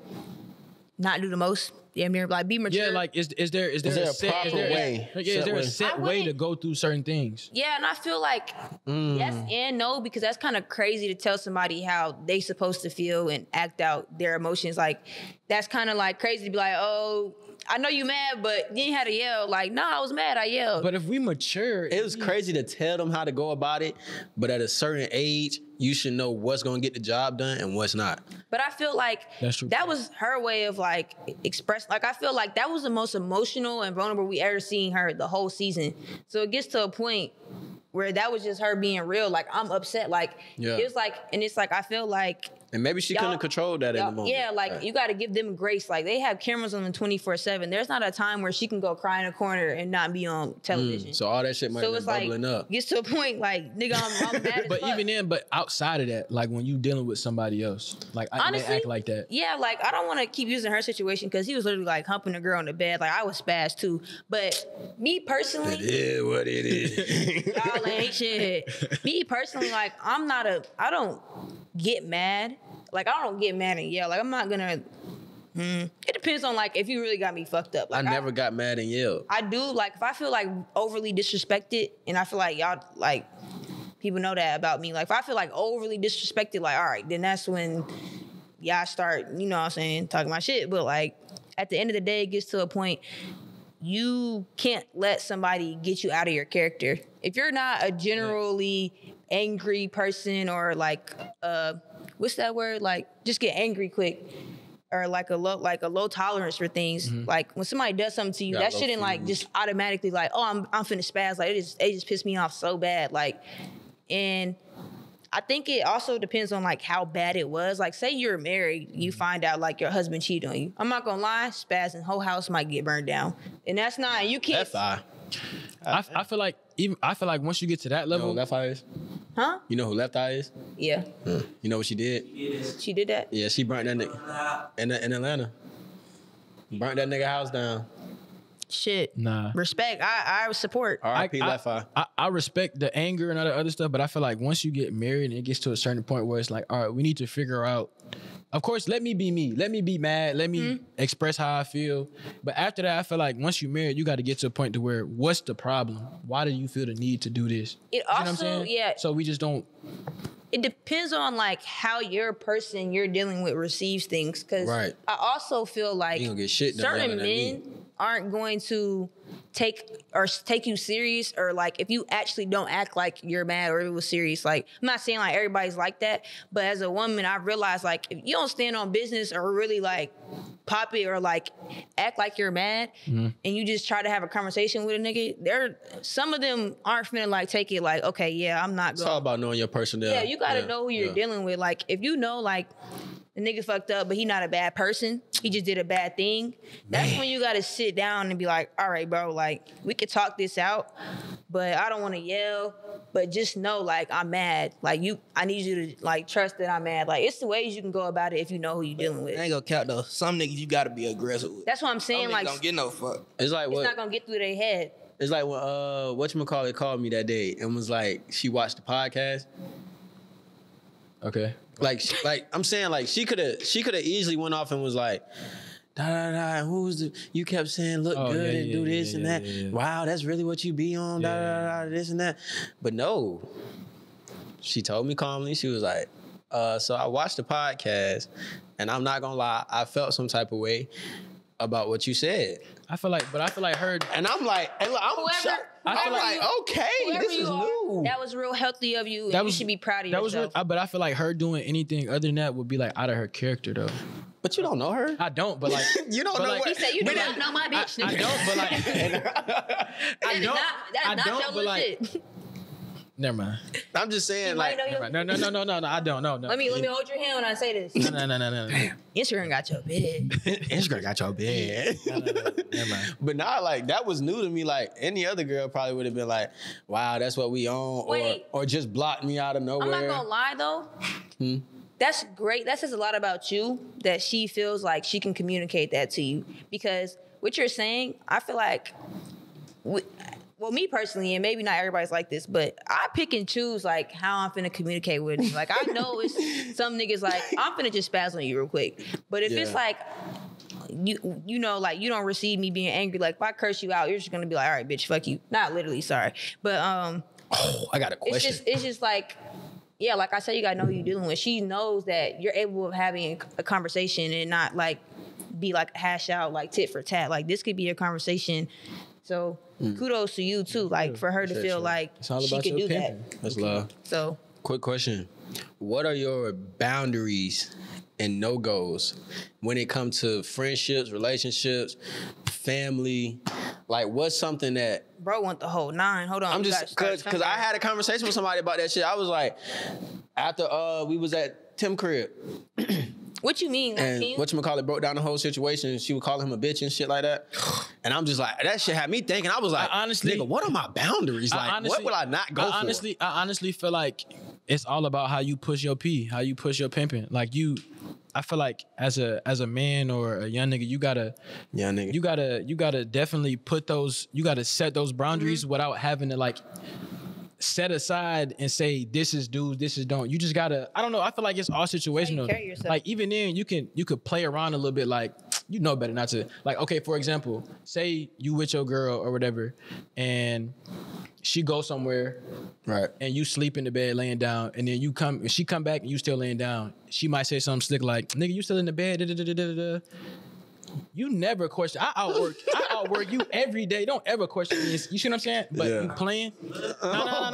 not do the most? Yeah, like be mature. Yeah, like is there there a proper way? Is there a Set I set way to wouldn't- go through certain things? Yeah, and I feel like yes and no, because that's kind of crazy to tell somebody how they supposed to feel and act out their emotions. Like that's kind of like crazy to be like, oh, I know you mad, but you ain't had to yell. Like, no, I was mad. I yelled. But if we mature, It was crazy to tell them how to go about it, but at a certain age, you should know what's gonna get the job done and what's not. But I feel like That's true. that was her way of like express. Like I feel like that was the most emotional and vulnerable we ever seen her the whole season. So it gets to a point where that was just her being real. Like I'm upset. Like Yeah. it was like, and it's like I feel like. And maybe she couldn't have controlled that in the moment. Yeah, like Right. you got to give them grace. Like they have cameras on them 24/7. There's not a time where she can go cry in a corner and not be on television. So all that shit might So have it's been like bubbling up. gets to a point like nigga, I'm mad as but fuck. even then, but outside of that, like when you dealing with somebody else, like I Honestly, they act like that. Yeah, like I don't want to keep using her situation because he was literally like humping the girl in the bed. Like I was spazzed too. But me personally, It is what it is. y'all ain't shit. Me personally, like I don't get mad. Like I don't get mad and yell. Like I'm not gonna. It depends on like if you really got me fucked up. I Like never got mad and yelled. I do like if I feel like overly disrespected, and I feel like y'all like people know that about me. Like if I feel like overly disrespected, like all right, then that's when y'all start, you know what I'm saying, talking my shit. But like at the end of the day, it gets to a point you can't let somebody get you out of your character. If you're not a generally angry person or like what's that word? Like just get angry quick. Or like a low tolerance for things. Like when somebody does something to you, Got that low shouldn't like feelings. just automatically like, oh, I'm finna spaz. Like it just pissed me off so bad. Like, and I think it also depends on like how bad it was. Like say you're married, you find out like your husband cheated on you. I'm not gonna lie, spazzing, whole house might get burned down. And that's not, you can't. Left eye. I feel like once you get to that You know level, who Left Eye is? Huh? You know who Left Eye is? Yeah. You know what she did? She did that? Yeah, she burnt that nigga in Atlanta. Burnt that nigga house down. Shit. nah. Respect. I support. R.I.P. Left Eye. I respect the anger and all the other stuff, but I feel like once you get married and it gets to a certain point where it's like, all right, we need to figure out. Of course, let me be me. Let me be mad. Let me express how I feel. But after that, I feel like once you're married, you got to get to a point to where, what's the problem? Why do you feel the need to do this? It You know what I'm also, saying? yeah. So we just don't. It depends on like how your person you're dealing with receives things. Cause Right. I also feel like You gonna get shit done certain yelling at me. men aren't going to take you serious, or like if you actually don't act like you're mad or it was serious. Like I'm not saying like everybody's like that, but as a woman, I realized like if you don't stand on business or really like pop it or like act like you're mad and you just try to have a conversation with a nigga, some of them aren't finna like take it like, okay, yeah, I'm not It's going. all about knowing your personnel. Yeah, you gotta know who you're dealing with. Like, if you know, like, the nigga fucked up, but he not a bad person, he just did a bad thing, that's when you gotta sit down and be like, all right, bro, like, we could talk this out, but I don't wanna yell, but just know, like, I'm mad. Like, I need you to, like, trust that I'm mad. Like, it's the ways you can go about it if you know who you're dealing with. I ain't gonna count though. Some niggas you gotta be aggressive with. That's what I'm saying, Some like, niggas don't get no fuck. It's like it's what? not gonna get through their head. It's like when whatchamacallit called me that day and was like, she watched the podcast. Okay. Like I'm saying, like she could have easily went off and was like, da da da. You kept saying look Oh, good yeah, and yeah, do this yeah, and yeah, that. yeah. Wow, that's really what you be on. Da da da. This and that. But no, she told me calmly. She was like, so I watched the podcast, and I'm not gonna lie, I felt some type of way about what you said. I feel like her. And I'm like, and look, I'm Whoever- I'm whoever like, you- okay, Whoever this you is are, new. that was real healthy of you, and you should be proud of that was yourself. real, but I feel like her doing anything other than that would be like out of her character though. But you don't know her. I don't, but like You don't but know like, He said, you do not know my bitch. I nigga. don't, but like I don't. I don't, but like shit. never mind. I'm just saying, You like, might know your- No. I don't. No. Let me hold your hand when I say this. No. Instagram got your bed. Instagram got your bed. Never mind. But now, like, that was new to me. Like, any other girl probably would have been like, wow, that's what we on. Wait. Or just blocked me out of nowhere. I'm not gonna lie though. That's great. That says a lot about you that she feels like she can communicate that to you. Because what you're saying, I feel like, well, me personally, and maybe not everybody's like this, but I pick and choose like how I'm finna communicate with you. Like I know it's some niggas like I'm finna just spaz on you real quick. But if it's Yeah. like you know, like you don't receive me being angry, like if I curse you out, you're just gonna be like, all right, bitch, fuck you. Not literally, sorry. But Oh, I got a question. it's just like, yeah, like I said, you gotta know who you're dealing with. She knows that you're able of having a conversation and not like be like hash out like tit for tat. Like this could be a conversation. So kudos to you too, like for her to feel like she could do that. That's love. So quick question. What are your boundaries and no-goes when it comes to friendships, relationships, family? Like, what's something that... Bro want the whole 9. Hold on. I'm just... Because I had a conversation with somebody about that shit. I was like, after we was at Tim crib... What you mean? And whatchamacallit broke down the whole situation. She would call him a bitch and shit like that. And I'm just like, that shit had me thinking. I was like, honestly, nigga, what are my boundaries? Like, what will I not go for? I honestly feel like it's all about how you push your P, how you push your pimping. Like I feel like as a man or a young nigga, you gotta definitely put those, you gotta set those boundaries without having to like set aside and say this is do, this is don't. You just gotta, I don't know, I feel like it's all situational. Like even then you could play around a little bit, like you know better not to. Like, okay, for example, say you with your girl or whatever and she goes somewhere, right? And you sleep in the bed laying down, and then she come back and you still laying down. She might say something slick like, "Nigga, you still in the bed?" You never question. I outwork you every day. Don't ever question me. You see what I'm saying? But you playing? No.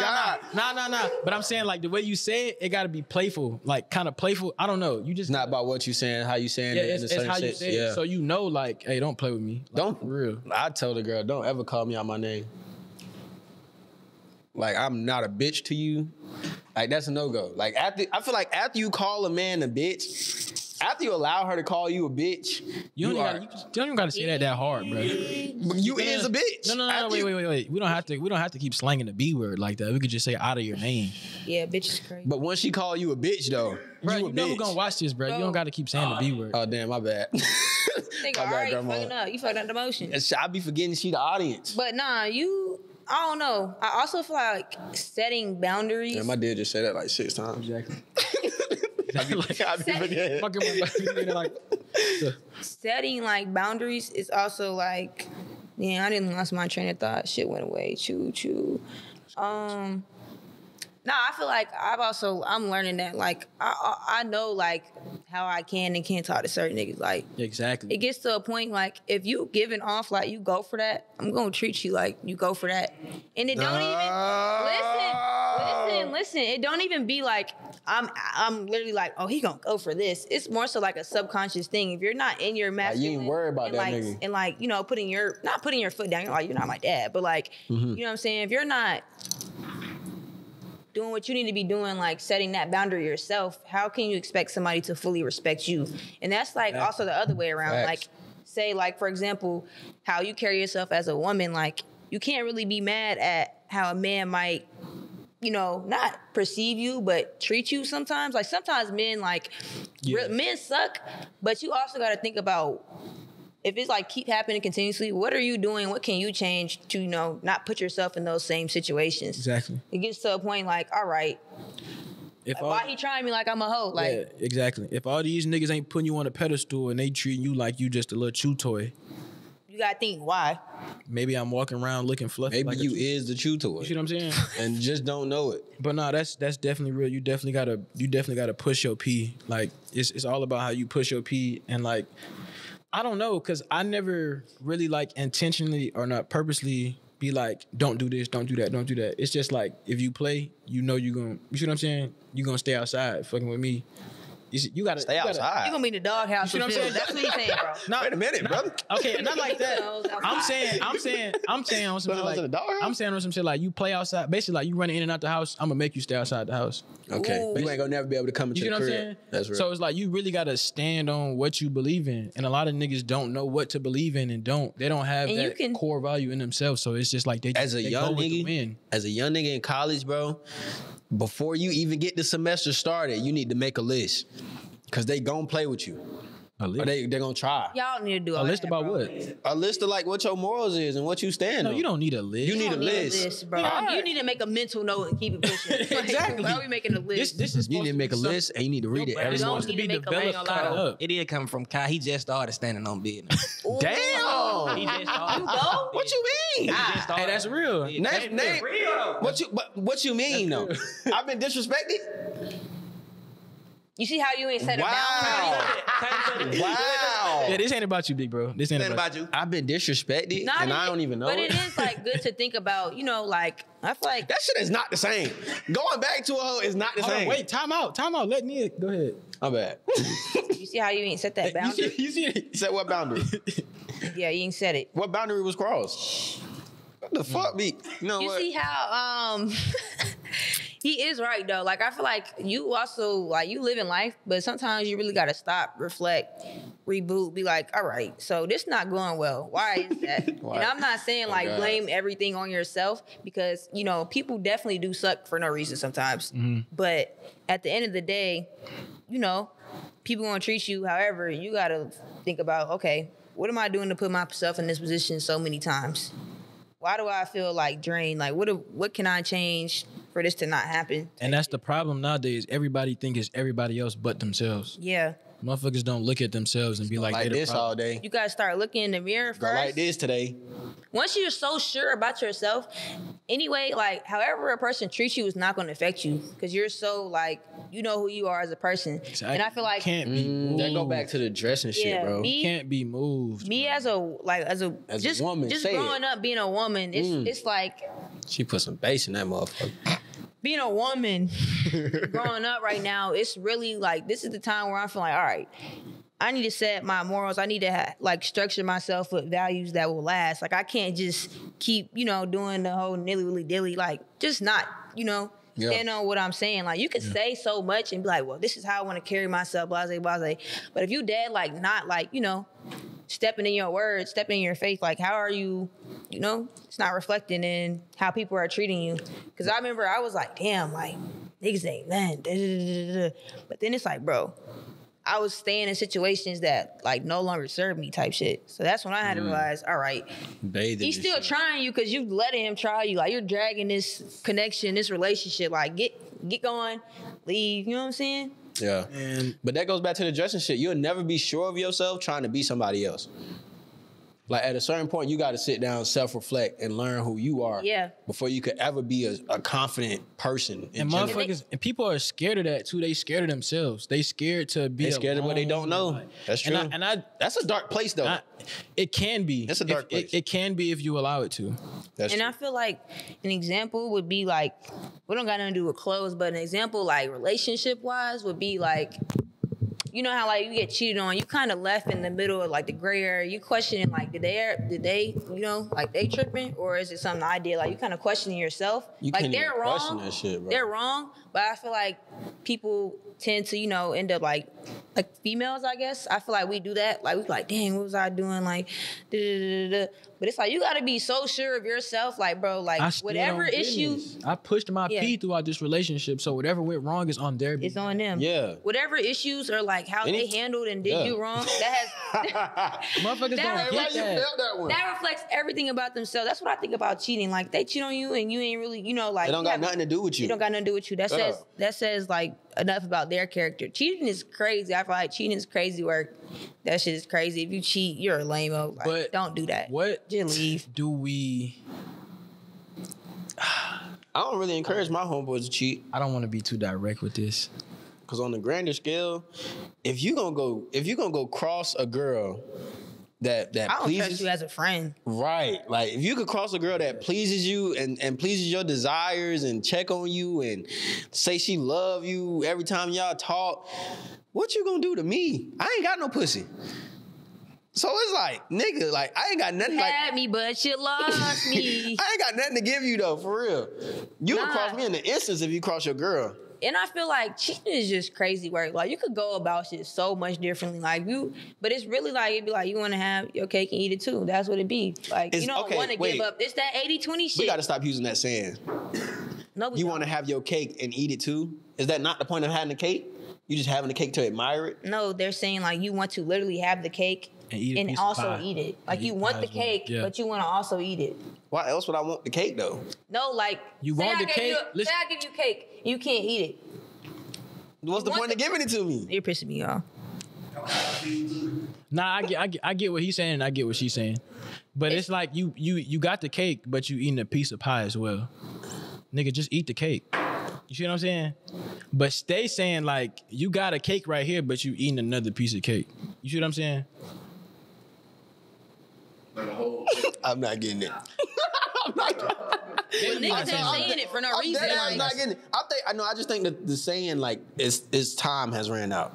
But I'm saying like the way you say it, it got to be playful, like kind of playful. I don't know. You just not about what you saying, how you saying it. It's how you say it. So you know, like, hey, don't play with me. Like, don't for real. I told the girl, don't ever call me out my name. Like, I'm not a bitch to you. Like, that's a no-go. Like, I feel like after you call a man a bitch, after you allow her to call you a bitch, you don't even gotta say that hard, bro. But you is a bitch. No, wait. We don't have to keep slanging the B word like that. We could just say out of your name. Yeah, bitch is crazy. But once she call you a bitch, though, bro, you know who's gonna watch this, bro. You don't gotta keep saying the B word. Oh, damn, my bad. Think, all right, fucking up. You fucked up the motion. I be forgetting she the audience. But nah, I don't know. I also feel like setting boundaries. Damn, I did just say that like 6 times. Exactly. Setting like boundaries is also like, yeah, I didn't lost my train of thought. Shit went away. Choo. I feel like I'm learning that like I know like how I can and can't talk to certain niggas. Like exactly. It gets to a point like if you giving off like you go for that, I'm gonna treat you like you go for that. And it don't even listen. It don't even be like I'm literally like, oh, he gonna go for this. It's more so like a subconscious thing. If you're not in your masculine, you ain't worried about that like, nigga. And like, you know, not putting your foot down. You're like, you're not my dad, but like, you know what I'm saying? If you're not doing what you need to be doing, like setting that boundary yourself, how can you expect somebody to fully respect you? And that's like also the other way around. Like, say, like, for example, how you carry yourself as a woman, like, you can't really be mad at how a man might, you know, not perceive you, but treat you sometimes. Like, sometimes men, like, men suck, but you also got to think about, if it's like keep happening continuously, what are you doing? What can you change to, you know, not put yourself in those same situations? Exactly. It gets to a point like, all right, why he trying me like I'm a hoe? Like, yeah, exactly. If all these niggas ain't putting you on a pedestal and they treating you like you just a little chew toy, you gotta think why. Maybe I'm walking around looking fluffy. Maybe like you is the chew toy. You see what I'm saying? And just don't know it. But no, that's definitely real. You definitely gotta push your P. Like it's all about how you push your P. And like, I don't know, because I never really like intentionally or not purposely be like, don't do this, don't do that, don't do that. It's just like, if you play, you know you see what I'm saying? You gonna stay outside fucking with me. You gotta stay outside. You gonna be in the doghouse. You know what I'm saying? That's what he's saying, bro. No, wait a minute, brother. Okay, not like that. I'm saying on some shit like, I'm saying on some shit like, you play outside. Basically, like, you running in and out the house, I'm gonna make you stay outside the house. Okay. Ooh. You ain't gonna never be able to come into the crib. You know what I'm saying? That's real. So it's like, you really gotta stand on what you believe in. And a lot of niggas don't know what to believe in and they don't have that core value in themselves. So it's just like they as a young nigga in college, bro, before you even get the semester started, you need to make a list. Cause they gonna play with you. A list? Or they gonna try. Y'all need to do a list that, about bro. what? A list of like what your morals is and what you stand on. No, you don't need a list. You need a list, bro. You need to make a mental note and keep it pushing. Exactly. Why are we making a list? This is you need to make a list and you need to read it every morning. To be developed. It did come from Kai. He just started standing on business. Damn. He just started. What you mean? Hey, that's real. Name. What you mean though? I've been disrespected. You see how you ain't set a boundary? Wow. Yeah, this ain't about you, big bro. This ain't about you. I've been disrespected, and I don't even know but it. But it is like good to think about, you know, like I feel like that shit is not the same. Going back to a hoe is not the Hold same. on, wait, time out. Let Nia go ahead. I'm bad. You see how you ain't set that boundary? You see it? Set what boundary? Yeah, you ain't set it. What boundary was crossed? What the fuck, me? You know what? See how he is right though. Like I feel like you also like you live in life, but sometimes you really gotta stop, reflect, reboot, be like, all right, so this not going well. Why is that? And I'm not saying like blame everything on yourself because you know people definitely do suck for no reason sometimes. But at the end of the day, you know, people gonna treat you however. You gotta think about, okay, what am I doing to put myself in this position so many times? Why do I feel like drained? Like, what can I change for this to not happen? And that's the problem nowadays. Everybody think it's everybody else but themselves. Yeah. Motherfuckers don't look at themselves and be like Like this all day. You gotta start looking in the mirror Go first. like this today. Once you're so sure about yourself, anyway, like however a person treats you is not going to affect you because you're so like you know who you are as a person. Exactly. And I feel like can't be moved. That go back to the dressing shit, bro. Can't be moved. Me as a just, woman, just say growing up being a woman, it's like She put some bass in that motherfucker. being a woman growing up right now. It's really like this is the time where I feel like, all right, I need to set my morals. I need to like structure myself with values that will last. Like I can't just keep, you know, doing the whole nilly-willy-dilly. Like just not, you know, stand on what I'm saying. Like you can say so much and be like, well, this is how I want to carry myself, blase, blase. But if you dead, like not like, you know, stepping in your words, stepping in your faith, like how are you, you know, it's not reflecting in how people are treating you. Because I remember I was like, damn, like niggas ain't nothing. Da, da, da, da, da. But then it's like, bro, I was staying in situations that like no longer serve me type shit. So that's when I had to realize, all right, he's still trying you because you letting him try you. Like you're dragging this connection, this relationship. Like get going, leave. You know what I'm saying? Yeah. But that goes back to the dressing shit. You'll never be sure of yourself trying to be somebody else. Like at a certain point, you got to sit down, self-reflect, and learn who you are. Yeah. Before you could ever be a confident person. And motherfuckers, and people are scared of that too. They scared of themselves. They scared to be. They scared of what they don't know. That's true. And that's a dark place though. It can be. It's a dark place. It can be if you allow it to. That's and true. I feel like an example would be like, we don't got nothing to do with clothes, but an example like relationship wise would be like, you know how like you get cheated on, you kind of left in the middle of like the gray area. You questioning like, did they, you know, like they tripping, or is it something I did? Like you kind of questioning yourself. You like can't they're even wrong. question that shit, bro. They're wrong, but I feel like people tend to, you know, end up like females, I guess. I feel like we do that. Like we like, dang, what was I doing? Like, da, da, da, da. But it's like you gotta be so sure of yourself, like, bro, like whatever issues. I pushed my pee throughout this relationship, so whatever went wrong is on their. It's on them. Yeah. Whatever issues or like how they handled and did you wrong, that has motherfuckers don't get that. That reflects everything about themselves. That's what I think about cheating. Like they cheat on you and you ain't really, you know, like It don't got nothing to do with you. It don't got nothing to do with you. That says like enough about their character. Cheating is crazy. I feel like cheating is crazy work. That shit is crazy. If you cheat, you're a lame-o. Like, But don't do that. What just leave. Do we? I don't really encourage my homeboys to cheat. I don't want to be too direct with this. Cause on the grander scale, if you gonna go cross a girl that I don't pleases trust you as a friend. Right. Like if you could cross a girl that pleases you and pleases your desires and check on you and say she love you every time y'all talk, what you gonna do to me? I ain't got no pussy. So it's like, nigga, like I ain't got nothing. You like, had me, but you lost me. I ain't got nothing to give you though, for real. You would cross me in the instance if you cross your girl. And I feel like cheating is just crazy work. Like you could go about shit so much differently. Like but it's really like it'd be like you want to have your cake and eat it too. That's what it be. Like you don't want to give up. It's that 80-20 shit. We got to stop using that saying. No, you want to have your cake and eat it too? Is that not the point of having the cake? You just having the cake to admire it? No, they're saying like you want to literally have the cake and also eat it. Like you want the cake, but you want to also eat it. Why else would I want the cake though? No, like you want the cake. Say I give you cake, you can't eat it. What's the point of giving it to me? You're pissing me off. Nah, I get what he's saying and I get what she's saying, but it's like you got the cake, but you eating a piece of pie as well. Nigga, just eat the cake. You see what I'm saying? But stay saying like you got a cake right here, but you eating another piece of cake. You see what I'm saying? I'm not getting it. Well, niggas ain't saying it for no reason. I'm not getting it. I just think that the saying like it's time has ran out.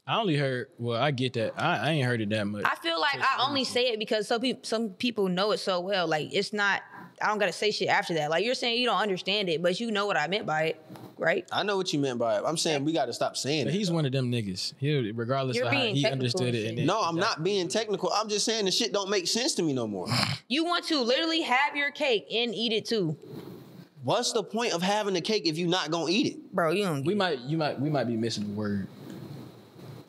I only heard. Well, I get that. I ain't heard it that much. I feel like I only say it because some people know it so well. Like it's not. I don't gotta say shit after that. Like you're saying you don't understand it, but you know what I meant by it, right? I know what you meant by it. I'm saying we got to stop saying But it. he's one of them niggas. He, regardless You're of how being he technical understood and it. shit. And then, No, I'm not being technical. I'm just saying the shit don't make sense to me no more. You want to literally have your cake and eat it too, What's the point of having the cake if you're not gonna eat it? bro. You don't. we might be missing a word.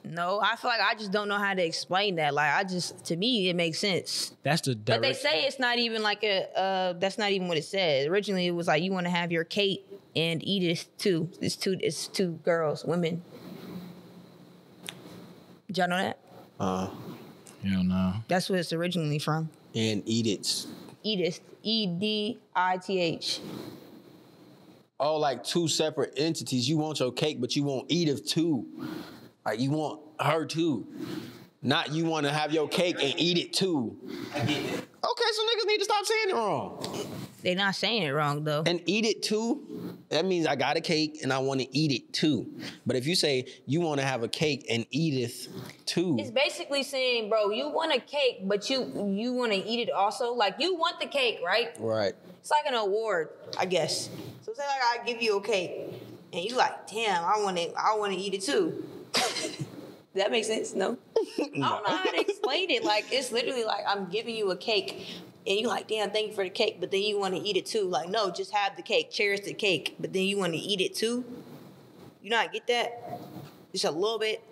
No, I feel like I just don't know how to explain that. Like to me, it makes sense. That's the But they say it's not even like that's not even what it says. Originally, it was like you want to have your cake and eat it too. It's two girls, women. Did y'all know that? Hell no. That's what it's originally from. And eat it. Edith, EDITH. Oh, like two separate entities. You want your cake, but you want Edith too. Like you want her too. Not you want to have your cake and eat it too. I get that. Okay, so niggas need to stop saying it wrong. They're not saying it wrong though. And eat it too, that means I got a cake and I want to eat it too. But if you say you want to have a cake and Edith too. It's basically saying, bro, you want a cake, but you want to eat it also. Like you want the cake, right? Right. It's like an award, I guess. So say like I give you a cake, and you like, damn, I want to eat it too. Does that make sense? No. I don't know how to explain it. Like it's literally like I'm giving you a cake, and you like, damn, thank you for the cake, but then you want to eat it too. Like no, just have the cake, cherish the cake, but then you want to eat it too. You not get that? Just a little bit.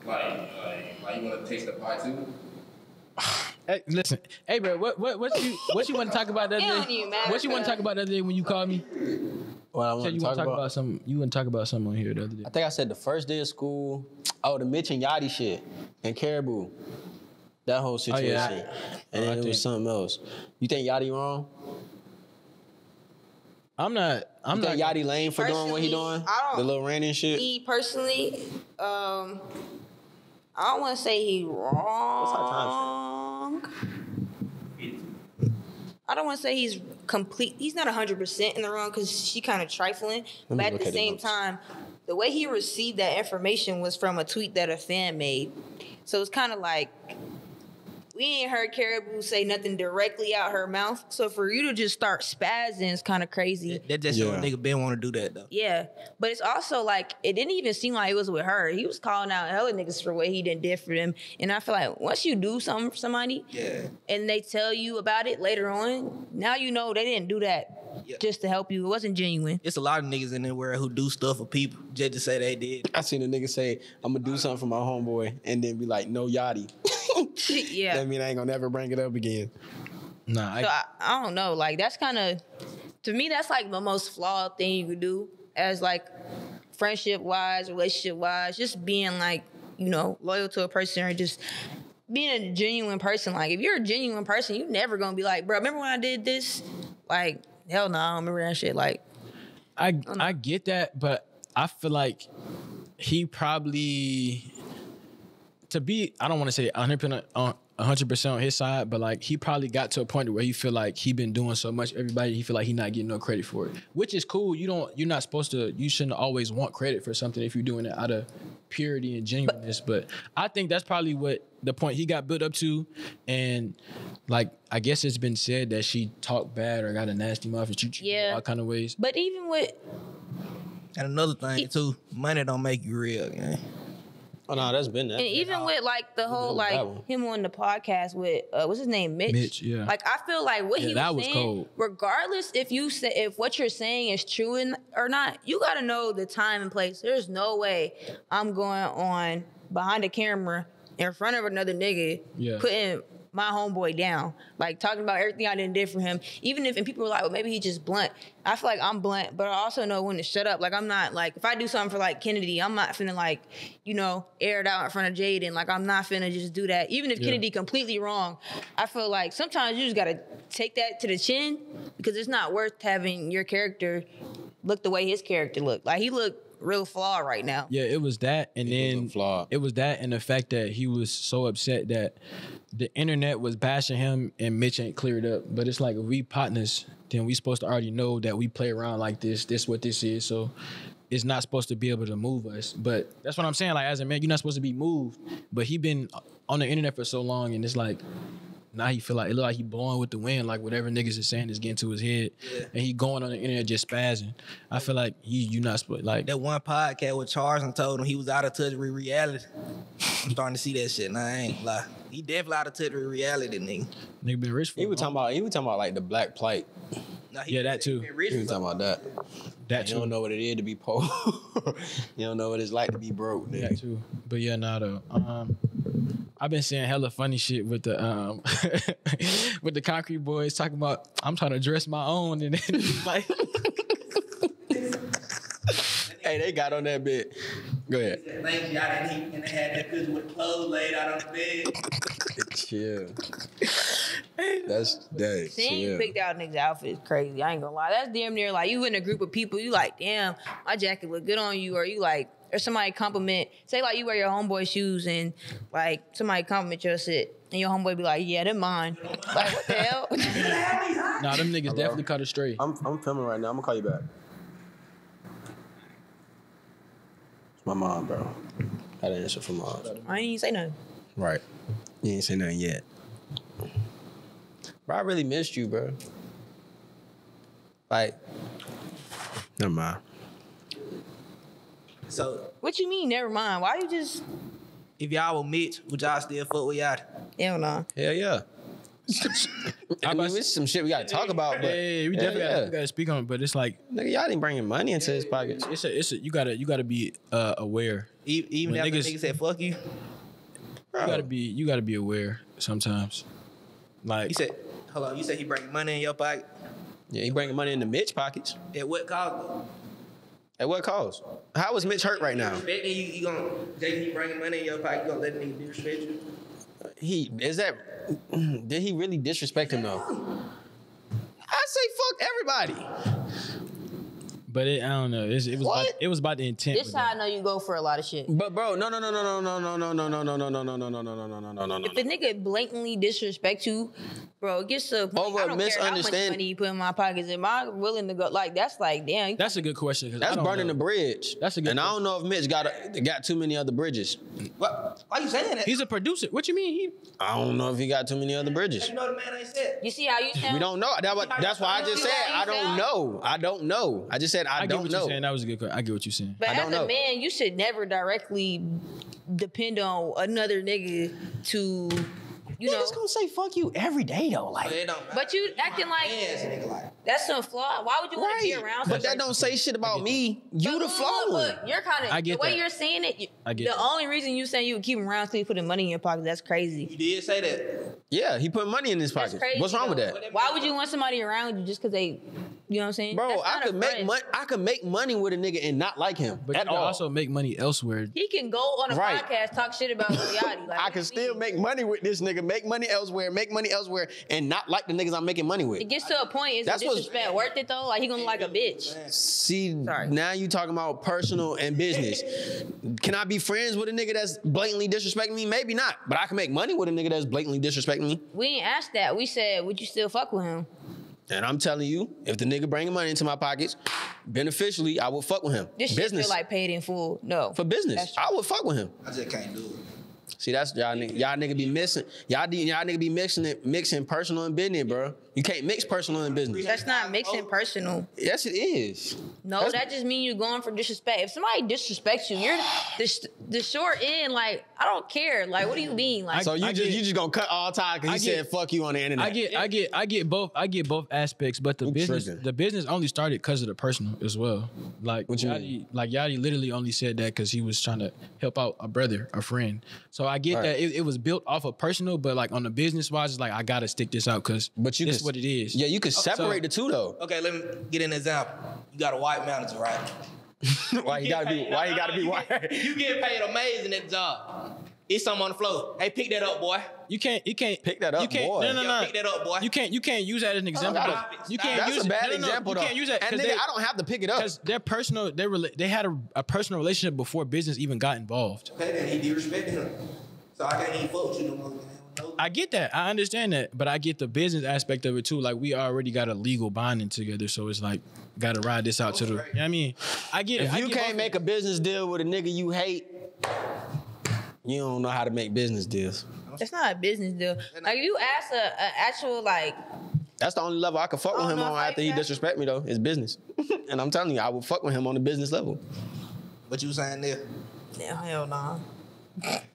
Like you want to taste the pie too? Hey, listen, hey bro, what you want to talk about the It other don't day? even matter, What you want to bro. talk about the other day when you called me? What I Said want you to want talk to talk about. about something. You want to talk about something on here the other day. I think I said the first day of school. Oh, the Mitch and Yachty shit and Caribou. That whole situation. yeah. And then it was something else. You think Yachty wrong? I'm not. You think Yachty lame for doing what he Personally, doing? I don't- The little ranting shit? Me personally, I don't want to say he wrong. I don't want to say he's complete. He's not 100% in the wrong because she kind of trifling. me But at look the at the same notes. time, the way he received that information was from a tweet that a fan made. So it's kind of like we ain't heard Caribou say nothing directly out her mouth. So for you to just start spazzing is kind of crazy. That just show Yeah. a nigga been want to do that though. Yeah, but it's also like it didn't even seem like it was with her. He was calling out hella niggas for what he did for them, and I feel like once you do something for somebody, and they tell you about it later on, now you know they didn't do that just to help you. It wasn't genuine. It's a lot of niggas in the world who do stuff for people just to say they did. I seen a nigga say, I'm gonna do something for my homeboy and then be like, no Yachty. Yeah. That mean I ain't gonna never bring it up again. Nah, So I don't know. Like that's kind of, to me, that's like the most flawed thing you could do as like friendship wise, relationship wise, just being like, you know, loyal to a person or just being a genuine person. Like if you're a genuine person, you never gonna be like, bro, remember when I did this? Like, hell no, I don't remember that shit. Like, I get that, but I feel like he probably, to be, I don't want to say 100% on his side, but like he probably got to a point where he feel like he been doing so much, everybody, he feel like he not getting no credit for it, which is cool. You're not supposed to, you shouldn't always want credit for something if you're doing it out of purity and genuineness. But I think that's probably what the point he got built up to. And like, I guess it's been said that she talked bad or got a nasty mouth and treated you all kind of ways. but even with, And another thing too, money don't make you real, man. Oh no, that's been that. and even with like the whole that like one. him on the podcast with what's his name, Mitch. Mitch, yeah. Like I feel like what Yeah, he that was was saying, cold. regardless if what you're saying is true or not, you got to know the time and place. There's no way I'm going on behind the camera in front of another nigga putting my homeboy down, like talking about everything I did for him. Even if and people were like, well, maybe he just blunt. I feel like I'm blunt, but I also know when to shut up. Like I'm not like if I do something for like Kennedy, I'm not finna like, you know, air it out in front of Jaden. Like I'm not finna just do that. Even if Kennedy completely wrong, I feel like sometimes you just gotta take that to the chin because it's not worth having your character look the way his character looked. Like he looked real flawed right now. Yeah, it was that, and then flawed. it was that, and the fact that he was so upset that the internet was bashing him, and Mitch ain't cleared up. But it's like if we partners, then we supposed to already know that we play around like this. This what this is. So it's not supposed to be able to move us. But that's what I'm saying. Like as a man, you're not supposed to be moved. But he been on the internet for so long, and it's like. Now he feel like it look like he blowing with the wind, like whatever niggas is saying is getting to his head, and he going on the internet just spazzing. I feel like you not supposed like That one podcast with Charles and told him he was out of touch with reality. I'm starting to see that shit. Nah, I ain't lie. He definitely out of touch with reality, nigga. nigga been rich for. He was talking about like the black plight. Nah, Yeah, that too. been rich He was for- talking about that. that You too. don't know what it is to be poor. You don't know what it's like to be broke, nigga. That too. But yeah, nah though. I've been seeing hella funny shit with the with the Concrete Boys talking about I'm trying to dress my own, and then like Hey, they got on that bit. Go ahead. Thank you, and they had that cookie with clothes laid out on the bed. Chill. That's that. Seeing you Chill. picked out niggas' outfit is crazy. I ain't gonna lie. That's damn near like you in a group of people. You like, damn, my jacket look good on you, or you like, or somebody compliment. Say like you wear your homeboy shoes and like somebody compliment your shit, and your homeboy be like, yeah, they're mine. Like what the hell? nah, them niggas definitely cut it straight. I'm filming right now. I'm gonna call you back. It's my mom, bro. I didn't answer from mom. I ain't even say nothing. Right. You ain't say nothing yet. Bro, I really missed you, bro. Like, never mind. So What you mean? Never mind. Why you just? if y'all were Mitch, would y'all still fuck with y'all? Hell no. Hell yeah. I mean, it's some shit we gotta talk about, but Hey, we hell definitely gotta speak on it, but it's like Nigga, y'all ain't bringing money into his pockets. it's a you gotta be aware. Even When after niggas- niggas said fuck you, You gotta be aware sometimes. Like he said, hold on, you said he bring money in your pocket. Yeah, he bringing money into Mitch pockets. At what cost? At what cost? How is Mitch hurt right now? Respecting you gonna he bringing money in your pocket, you gonna let nigga disrespect you? Did he really disrespect him though? I say fuck everybody. But I don't know. It was about the intent. This with how I that. know you go for a lot of shit. But bro, no. If a nigga blatantly disrespect you, bro, it gets to a point. Over I don't care how much misunderstand- money you put in my pockets. Am I willing to go? Like that's like damn. That's a good question. 'Cause I That's don't burning know. the bridge. That's a good And I don't know if Mitch got too many other bridges. What? Why you saying that? He's a producer. What you mean? I don't know if he got too many other bridges. You know the man ain't said. You see how you sound? We don't know. That's why I just said I don't know. I don't know. I just said I I get don't what know. you're saying. That was a good question. I get what you're saying. But I as don't a know. man, you should never directly depend on another nigga to, you know. Niggas gonna say fuck you every day though. Like, It don't matter. But you acting like Yes, nigga, like. that's some flaw. Why would you want to be around? But that somebody- don't say shit about me. You But the flawed one. look, you're kind I of the get way that. you're saying it. I get the that. only reason you saying you would keep him around so you putting money in your pocket. That's crazy. You did say that. Yeah, he put money in his That's pocket. crazy. What's wrong with though. that? Why would you want somebody around you just because they, you know what I'm saying? Bro, That's I not a could make friend. money. I could make money with a nigga and not like him But at you can all. also make money elsewhere. He can go on a Right. podcast talk shit about Yachty. Like, I can still make money with this nigga, make money elsewhere, and not like the niggas I'm making money with. It gets to a point. Is That's the what's- disrespect worth it though? Like he gonna look like a bitch. See, Sorry. now you talking about personal and business. Can I be friends with a nigga that's blatantly disrespecting me? Maybe not. But I can make money with a nigga that's blatantly disrespecting me. We ain't asked that. We said, would you still fuck with him? And I'm telling you, if the nigga bringing money into my pockets, beneficially, I would fuck with him. This shit Business. feel like paid in full. No. For business, That's true. I would fuck with him. I just can't do it. See, that's y'all nigga be missing. Y'all nigga be mixing personal and business, bro. You can't mix personal and business. That's not mixing personal. Yes, it is. No, That's- that just means you're going for disrespect. If somebody disrespects you, you're the short end. Like I don't care. Like what do you mean? Like So you I just get- you just gonna cut all time because he I said get- fuck you on the internet. I get both aspects, but You tripping. the business only started because of the personal as well. Like What you mean? Yachty literally only said that because he was trying to help out a brother, a friend. So I get Right. that it was built off of personal, but like on the business wise, it's like I gotta stick this out because But you this can- is what it is. Yeah, you could separate the two though. Okay, let me get an example. You got a white manager, right? Why he gotta be white? You get paid amazing at the job. It's something on the floor. Hey, pick that up, boy. You can't Pick that up, you can't, boy. No. Yeah, pick that up, boy. You can't use that as an example. stop it. You can't That's use a bad it. example, You though. can't use that And nigga, I don't have to pick it up. because they're personal. They had a personal relationship before business even got involved. Okay, then he disrespecting him. So I can't even fuck with you no more. I get that. I understand that, but I get the business aspect of it too. Like we already got a legal bonding together, so it's like gotta ride this out to the. You know what I mean, I get it. If you can't make a business deal with a nigga you hate, you don't know how to make business deals. That's not a business deal. Like if you ask a actual like. That's the only level I can fuck with him on after he disrespect me though. It's business, and I'm telling you, I will fuck with him on the business level. What you saying there? Yeah, hell no.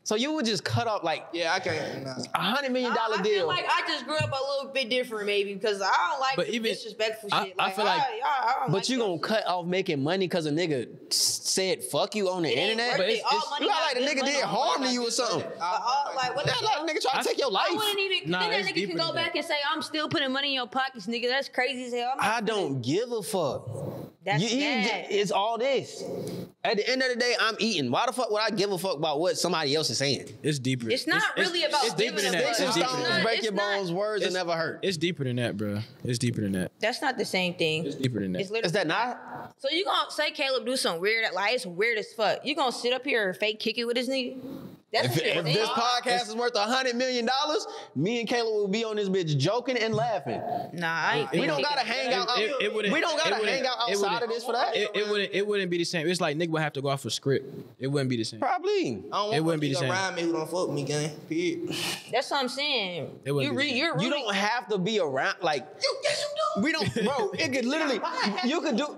So you would just cut off like Yeah, I can't. Nah. $100 million I deal. feel like I just grew up a little bit different, maybe, because I don't like But even- disrespectful I- shit. I feel like- I don't But like you that gonna shit. cut off making money because a nigga said fuck you on the It ain't internet? worth But it. it's- All it's- money You act not like the good nigga money. did harm to you or something. Like what the That like hell? nigga try to take your life. I wouldn't even. Nah, then it's that nigga deeper can go than back that. and say, "I'm still putting money in your pockets, nigga." That's crazy as hell. I don't give a fuck. That's You eating, bad. it's all this. At the end of the day, I'm eating. Why the fuck would I give a fuck about what somebody else is saying? It's deeper. It's not really about It's deeper giving than a that. fuck. It's Sticks and deeper than stones that. break It's your not- bones, words that never hurt. It's deeper than that, bro. It's deeper than that. That's not the same thing. It's deeper than that. It's literally. Is that not? So you gonna say Caleb do some weird, like it's weird as fuck. You gonna sit up here and fake kick it with this nigga? That's If, what you're if saying. this podcast is worth $100 million, me and Caleb will be on this bitch joking and laughing. Nah, I ain't. We don't gotta hang out. It wouldn't- We don't it gotta wouldn't- hang out it outside wouldn't- of this for that. It wouldn't be the same. It's like nigga would have to go off a script. It wouldn't be the same. Probably. I don't want It wouldn't be the nigga same. around me who don't fuck with me, gang. Period. That's what I'm saying. It wouldn't be the same. You're really, You don't have to be around. Like Yes, you do. we don't, bro. It could literally.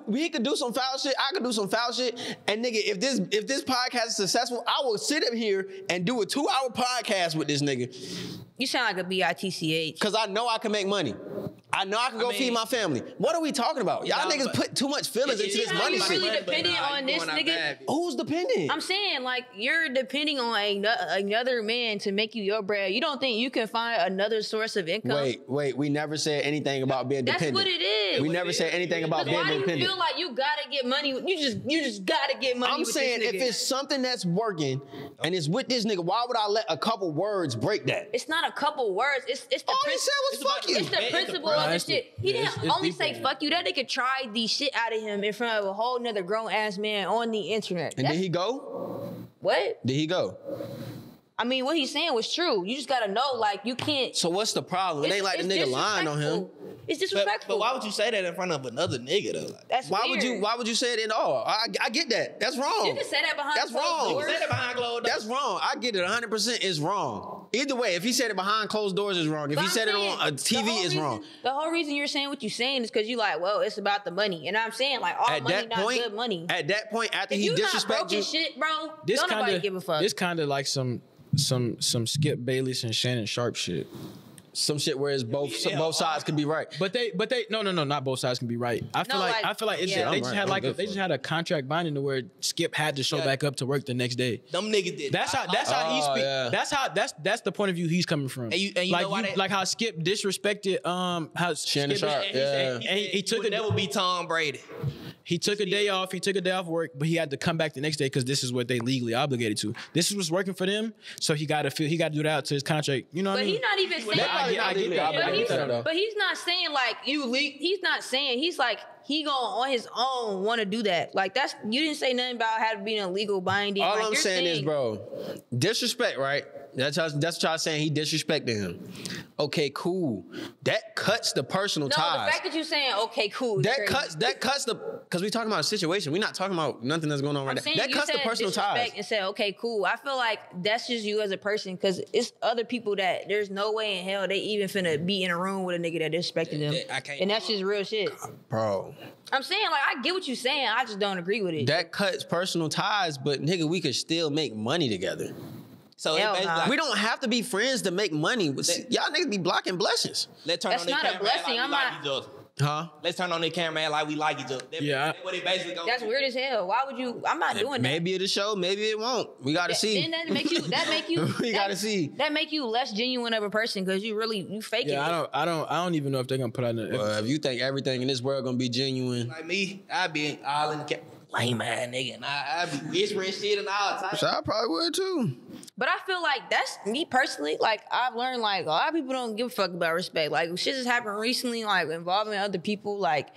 We could do some foul shit. I could do some foul shit. And nigga, if this podcast is successful, I will sit up here and do a 2-hour podcast with this nigga. You sound like a bitch. Cause I know I can make money. I know I can go feed my family. What are we talking about? Y'all know, niggas but- put too much feelings into this how money you shit. really dependent on this nigga? Who's dependent? I'm saying, like, you're depending on another man to make you your bread. You don't think you can find another source of income? Wait. We never said anything about being That's dependent. what it is. We never said anything about being Why do you dependent. feel like you gotta get money? You just gotta get money. I'm with saying this if nigga. it's something that's working and it's with this nigga, why would I let a couple words break that? It's not a couple words. It's the All he said was fuck you. It's the principle of the shit. He didn't only say fuck you. That nigga tried the shit out of him in front of a whole nother grown ass man on the internet. And did he go? What? Did he go? I mean, what he's saying was true. You just gotta know, like, you can't. So what's the problem? It ain't like the it's nigga lying on him. disrespectful. It's disrespectful. But why would you say that in front of another nigga though? Like, That's Why weird. would you say it in all? I get that. That's wrong. You can say that behind That's closed wrong. doors. say that behind closed doors. That's wrong. I get it. 100% is wrong. Either way, if he said it behind closed doors, is wrong. If But he I'm said it saying, on a the TV, whole is reason- wrong. The whole reason you're saying what you're saying is because you like, well, it's about the money. And I'm saying, like, all At money that not point, good money. at that point, after If he you not disrespected broke you, as shit, bro, This don't nobody kinda, give a fuck. This kind of like some Skip Bayless and Shannon Sharp shit. some shit where it's both sides could be right. But they no, not both sides can be right. I feel like it's yeah. they I'm just right. had I'm like good they for just it. had a contract binding to where Skip had to show back up to work the next day. them niggas did. That's how he speaks. yeah. That's the point of view he's coming from. And you like know why they- like how Skip disrespected how Shannon Skip, Sharp, And yeah. he took would a- never be Tom Brady. He took a day off. He took a day off work, but he had to come back the next day because this is what they legally obligated to. This was working for them, so he got to do that out to his contract. You know what I But mean? he's not even saying. I get that. But I get that though. But he's not saying like he's not saying, he's like, he gonna on his own want to do that. Like that's, you didn't say nothing about having being a legal binding. All like, I'm you're saying is, bro, disrespect, right? That's what y'all saying. He disrespected him. Okay, cool. That cuts the personal No, ties. the fact that you saying okay, cool. is crazy. That cuts the, because we talking about a situation. We're not talking about nothing that's going on right I'm now. saying That you cuts the said personal disrespect ties. and said okay, cool. I feel like that's just you as a person because it's other people that there's no way in hell they even finna be in a room with a nigga that disrespected them. I can't- And that's just real shit. Bro, I'm saying, like, I get what you're saying. I just don't agree with it. that cuts personal ties, but nigga, we could still make money together. So Hell it basically nah. like, We don't have to be friends to make money. Y'all niggas be blocking blessings. let's turn That's on their not a camera blessing. like I'm we like not- each other. Huh? Let's turn on their camera like we like each other. Yeah. That's what it basically goes. That's weird as hell. Why would you? I'm not doing that. Maybe it'll show, maybe it won't. We gotta see. Then that make you. We gotta see. That make you less genuine of a person because you faking Yeah, it. I don't even know if they're gonna put out. If you think everything in this world gonna be genuine, Like me, I be all in the camera. Lame ass nigga. And I be whispering shit and all types. so I probably would too. But I feel like that's me personally. Like I've learned, like a lot of people don't give a fuck about respect. Like shit just happened recently, like involving other people. Like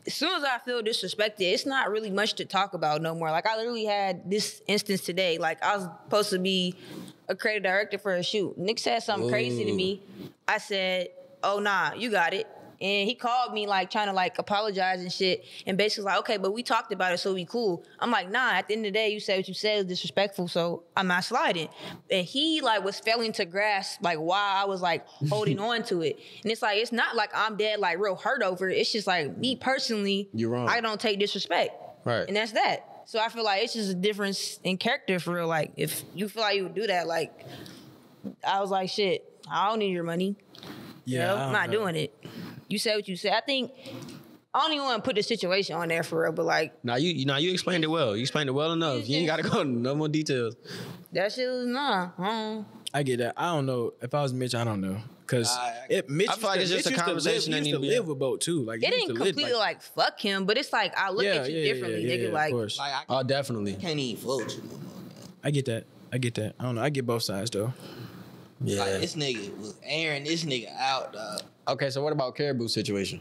as soon as I feel disrespected, it's not really much to talk about no more. Like I literally had this instance today. Like I was supposed to be a creative director for a shoot. Nick said something crazy to me. I said, "Oh nah, you got it." And he called me like trying to like apologize and shit. And basically like, okay, but we talked about it, so we cool. I'm like, nah, at the end of the day, you said what you said was disrespectful, so I'm not sliding. And he like was failing to grasp like why I was like holding on to it. And it's like, it's not like I'm dead like real hurt over it. It's just like me personally, You're wrong. I don't take disrespect. Right. And that's that. So I feel like it's just a difference in character for real. Like if you feel like you would do that, like I was like, shit, I don't need your money. Yeah, You know? I'm not doing it. You said what you said. I think I don't even want to put the situation on there for real, but like you explained it well. You explained it well enough. You ain't gotta go into no more details. that shit was I get that. I don't know. If I was Mitch, I don't know. Because Mitch I feel like it's just a conversation that He needs used to to be live with Boat too. Like it he used didn't to live, completely like fuck him, but it's like I look at you differently, nigga. Of Like course. Like I Oh, definitely. can't even float you no more. I get that. I don't know. I get both sides though. Yeah. Like this nigga was airing this nigga out, dog. Okay, so what about Caribou situation?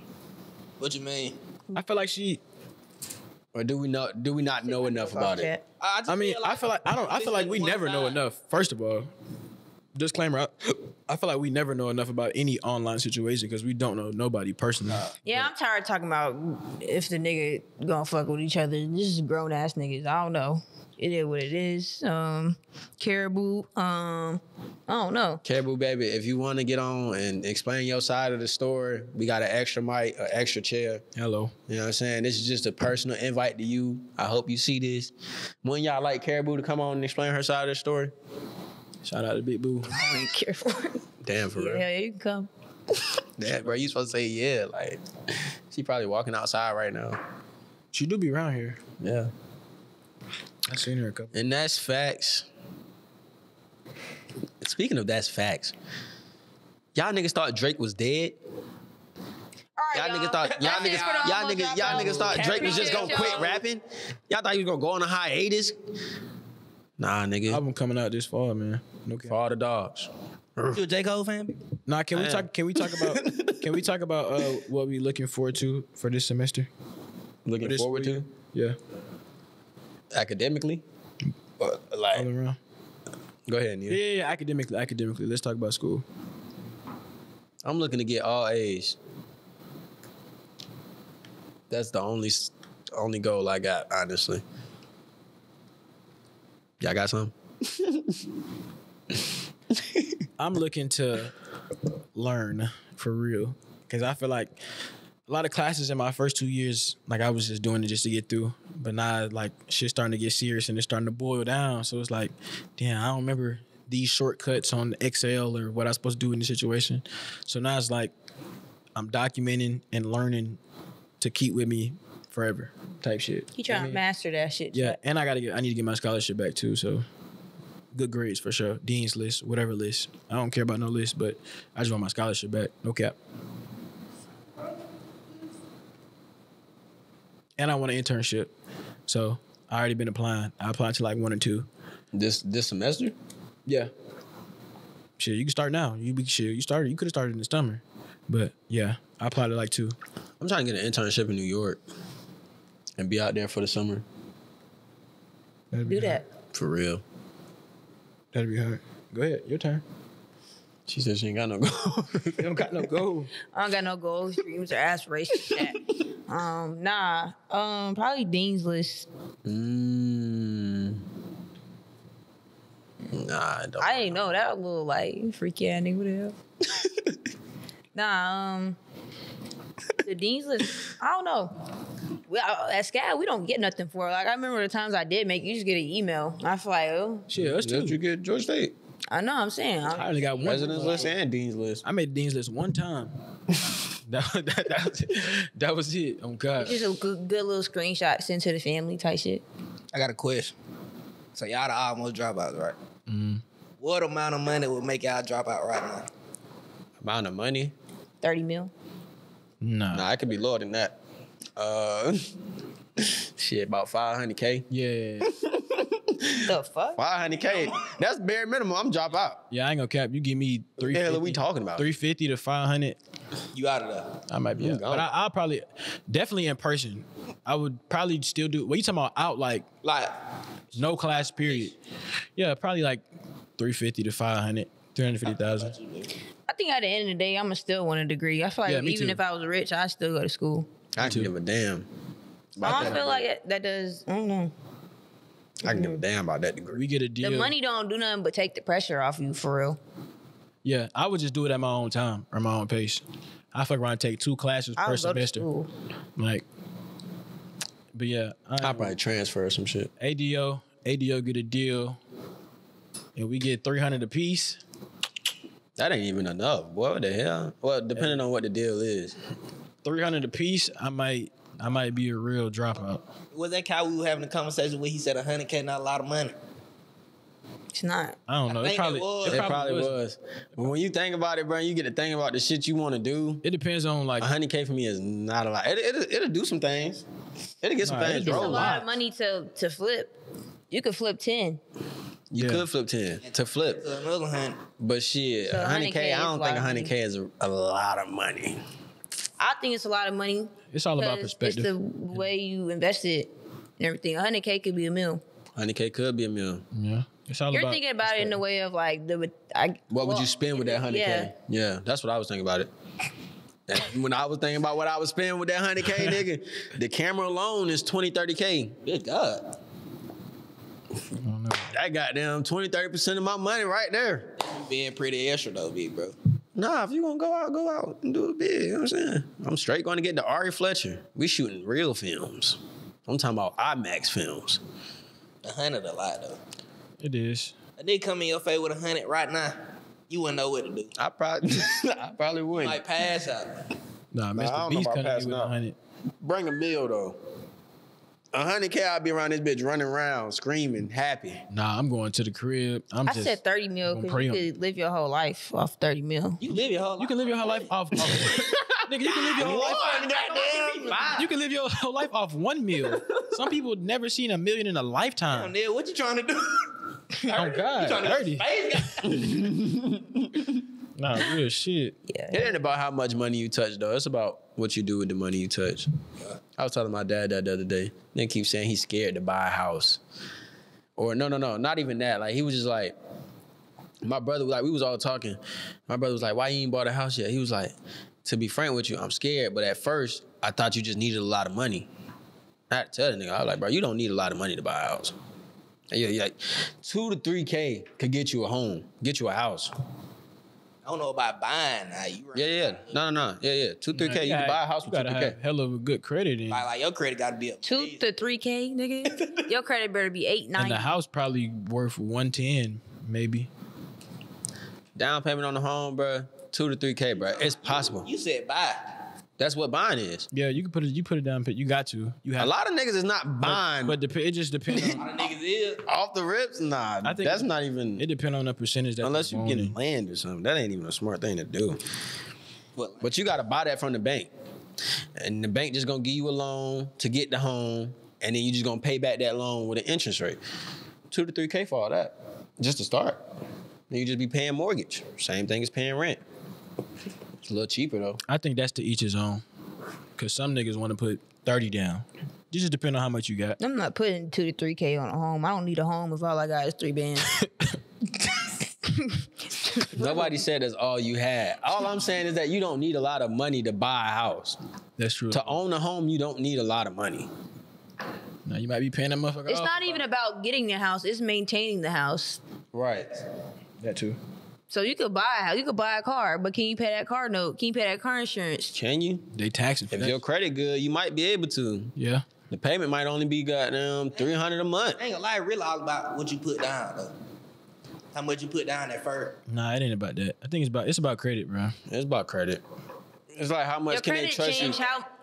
What you mean? I feel like she. Or do we not know enough about it? I mean, I feel like we never know enough. First of all, disclaimer. I feel like we never know enough about any online situation because we don't know nobody personally. yeah, I'm tired of talking about if the nigga gonna fuck with each other. This is grown ass niggas. I don't know. It is what it is. Caribou. I don't know. Caribou, baby, if you want to get on and explain your side of the story, we got an extra mic, an extra chair. Hello. You know what I'm saying? This is just a personal invite to you. I hope you see this. When y'all like Caribou to come on and explain her side of the story? Shout out to Big Boo. I don't care for it. Damn, for real. Yeah, you can come. Damn, bro, you supposed to say yeah. Like, she probably walking outside right now. She do be around here. Yeah. I seen her a couple. And that's facts. Speaking of that's facts, y'all niggas thought Drake was dead. All right, Y'all niggas thought Drake was just gonna quit rapping. Y'all thought he was gonna go on a hiatus. Nah, nigga. Album coming out this fall, man. No For all the dogs. You a J. Cole fan? Nah, can we talk about what we looking forward to for this semester? Looking this forward school to year? academically. All around. Go ahead, Neil. Yeah, academically. Let's talk about school. I'm looking to get all A's. That's the only goal I got, honestly. Y'all got some? I'm looking to learn for real because I feel like a lot of classes in my first 2 years, like I was just doing it just to get through. But now, like, shit's starting to get serious and it's starting to boil down. So it's like, damn, I don't remember these shortcuts on Excel or what I'm supposed to do in this situation. So now it's like I'm documenting and learning to keep with me forever type shit. He trying to master that shit. Yeah, and I need to get my scholarship back too. So good grades for sure. Dean's list, whatever list. I don't care about no list, but I just want my scholarship back. No cap. And I want an internship. So I already been applying. I applied to like 1 or 2. This semester? Yeah. Shit, you can start now. You could have started in the summer. But yeah, I applied to like 2. I'm trying to get an internship in New York and be out there for the summer. Do that. For real. That'd be hard. Go ahead, your turn. She said she ain't got no goal. You don't got no goal. I don't got no goals, dreams, or aspirations. Chat. Probably Dean's list. Nah, I don't. I didn't know that was a little like freaky ass nigga. What the hell? The Dean's list. I don't know. At SCAD, we don't get nothing for it. Like I remember the times I did make, you just get an email. I feel like, oh, Shit, us too. Did you get Georgia State? I know. I'm saying. I only got one. President's list and Dean's list. I made Dean's list one time. that was it. Oh God. Just a good little screenshot sent to the family type shit. I got a question. So y'all the almost dropouts, right? Mm-hmm. What amount of money would make y'all drop out right now? Amount of money? 30 mil. Nah. Nah, it could be lower than that. Shit, about 500K. Yeah. The fuck? 500K. That's bare minimum. I'm drop out. Yeah, I ain't gonna cap. You give me 350. What the hell are we talking about? 350 to 500. You out of there. I might be out. gone. But I'll probably, definitely in person. I would probably still do, what you talking about out like no class period? Yeah, probably like 350 to 500, 350,000. I think at the end of the day, I'ma still want a degree. I feel like Yeah, me even too. if I was rich, I'd still go to school. I can give a damn. I don't feel like that does. I don't know. I can give a damn about that degree. We get a deal. The money don't do nothing but take the pressure off you for real. Yeah, I would just do it at my own time or my own pace. I fuck around and take 2 classes I per would go to semester. school. Like, but yeah, I'll probably transfer some shit. ADO get a deal, and we get 300 a piece. That ain't even enough. Boy, what the hell? Well, depending on what the deal is. 300 a piece, I might be a real dropout. Was that Kyle we were having a conversation with? He said 100K not a lot of money. It's not. I don't know. I It think probably it was. It probably was. But when you think about it, bro, you get to think about the shit you want to do. It depends on like 100K for me is not a lot. It'll do some things. It'll get some Nah, things it'll do It's a rolling. lot of money to flip. You could flip 10. You Yeah. could flip 10 to flip. So another 100. But shit, So 100K, I don't think 100K 100K is a lot of money. I think it's a lot of money. it's all about 'cause perspective. It's the way you invest it and everything. 100K could be a meal. 100K could be a meal. Yeah, it's all You're about. thinking about it in the way of like What would you spend with that 100K? Yeah. Yeah, that's what I was thinking about it. And when I was thinking about what I was spending with that 100K, nigga, the camera alone is 20, 30K. Good God. I don't know. That goddamn 20, 30% of my money right there. You being pretty extra though, big bro. Nah, if you gonna go out and do it big. You know what I'm saying? I'm straight gonna get the Ari Fletcher. We shooting real films. I'm talking about IMAX films. 100 a lot though. It is. I did come in your face with 100 right now. You wouldn't know what to do. I probably You wouldn't. might pass out. Nah, I Mr. don't know Beast about coming in passing with out. 100. Bring a meal though. 100K, I'll be around this bitch running around, screaming, happy. Nah, I'm going to the crib. I said 30 mil gonna because pray you on- could live your whole life off 30 mil. You live your whole life. You can live your whole life off. Nigga, you can live your whole life. You can live your whole life off 1 meal. Some people never seen $1 million in a lifetime. Neil, what you trying to do? Oh God, You trying to 30. space guy? Nah, real shit. Yeah. It ain't about how much money you touch though. It's about what you do with the money you touch. I was telling my dad that the other day. Then keep saying he's scared to buy a house. Or no, not even that. Like he was just like, my brother was like, we was all talking. My brother was like, why you ain't bought a house yet? He was like, to be frank with you, I'm scared. But at first, I thought you just needed a lot of money. I had to tell the nigga, I was like, bro, you don't need a lot of money to buy a house. And yeah, like 2 to 3K could get you a home, get you a house. I don't know about buying now. You right. Yeah. No. Yeah. 2, 3K. You can buy a house with You 2, gotta 3K. have hell of a good credit in. Like your credit got to be up. 2 to 3K, nigga. Your credit better be 8, 9. And the house probably worth 110, maybe. Down payment on the home, bro. 2 to 3K, bro. It's possible. You said buy. That's what buying is. Yeah, you can put it. You put it down. You got to. You have. A lot of niggas is not buying, But it just depends A lot on. of niggas is. off the rips. Nah, I think that's not even. It depends on the percentage that. Unless you you're getting owning. land or something, that ain't even a smart thing to do. What? But you got to buy that from the bank, and the bank just gonna give you a loan to get the home, and then you just gonna pay back that loan with an interest rate, 2 to 3K for all that, just to start. Then you just be paying mortgage. Same thing as paying rent. It's a little cheaper though. I think that's to each his own. Cause some niggas want to put 30 down. It just depends on how much you got. I'm not putting 2 to 3K on a home. I don't need a home if all I got is 3 bands. Nobody said that's all you had. All I'm saying is that you don't need a lot of money to buy a house. That's true. To own a home, you don't need a lot of money. Now you might be paying that motherfucker. It's off. not even about getting the house. It's maintaining the house. Right. that too. So you could buy a house. You could buy a car, but can you pay that car note? Can you pay that car insurance? Can you? They taxing for If that. your credit good, you might be able to. Yeah. The payment might only be goddamn $300 a month. I ain't gonna lie, really all about what you put down though. How much you put down at first. Nah, it ain't about that. I think it's about credit, bro. It's about credit. It's like how much can they trust you?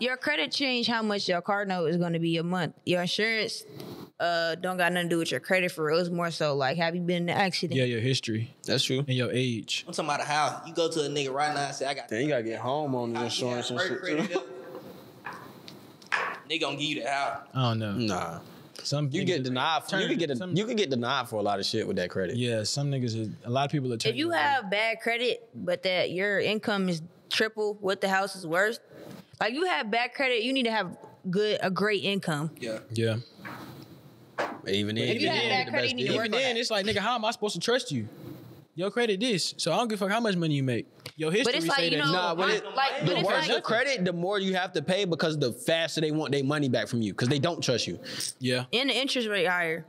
Your credit change how much your car note is going to be a month. Your insurance don't got nothing to do with your credit for real. It's more so like, have you been in an accident? Yeah, your history That's true. and your age. I'm talking about a house. You go to a nigga right now and say, I got Then you gotta get homeowners insurance and shit too. They gonna give you the house. I don't know. Nah. You get denied. You can get denied for a lot of shit with that credit. Yeah, some niggas. A lot of people are. If you have bad credit, but that your income is triple what the house is worth, like you have bad credit, you need to have a great income. Yeah. Yeah. Even If you have bad credit, you need to work Even on then, that. it's like, nigga, how am I supposed to trust you? Your credit this, so I don't give a fuck how much money you make. Your history But it's like, say you that. know, Nah, when it, like, the but it's worse like- the credit, the more you have to pay because the faster they want their money back from you because they don't trust you. Yeah, and the interest rate higher.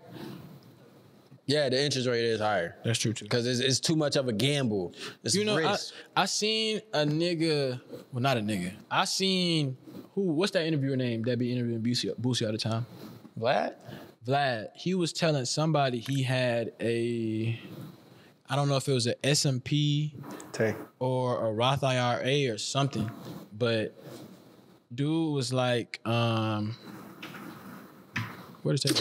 Yeah, the interest rate is higher that's true too. because it's too much of a gamble. It's You know, risk. I seen a nigga. Well, not a nigga. I seen what's that interviewer name that be interviewing Boosie all the time? Vlad. He was telling somebody he had I don't know if it was an S&P or a Roth IRA or something, but dude was like, what is that?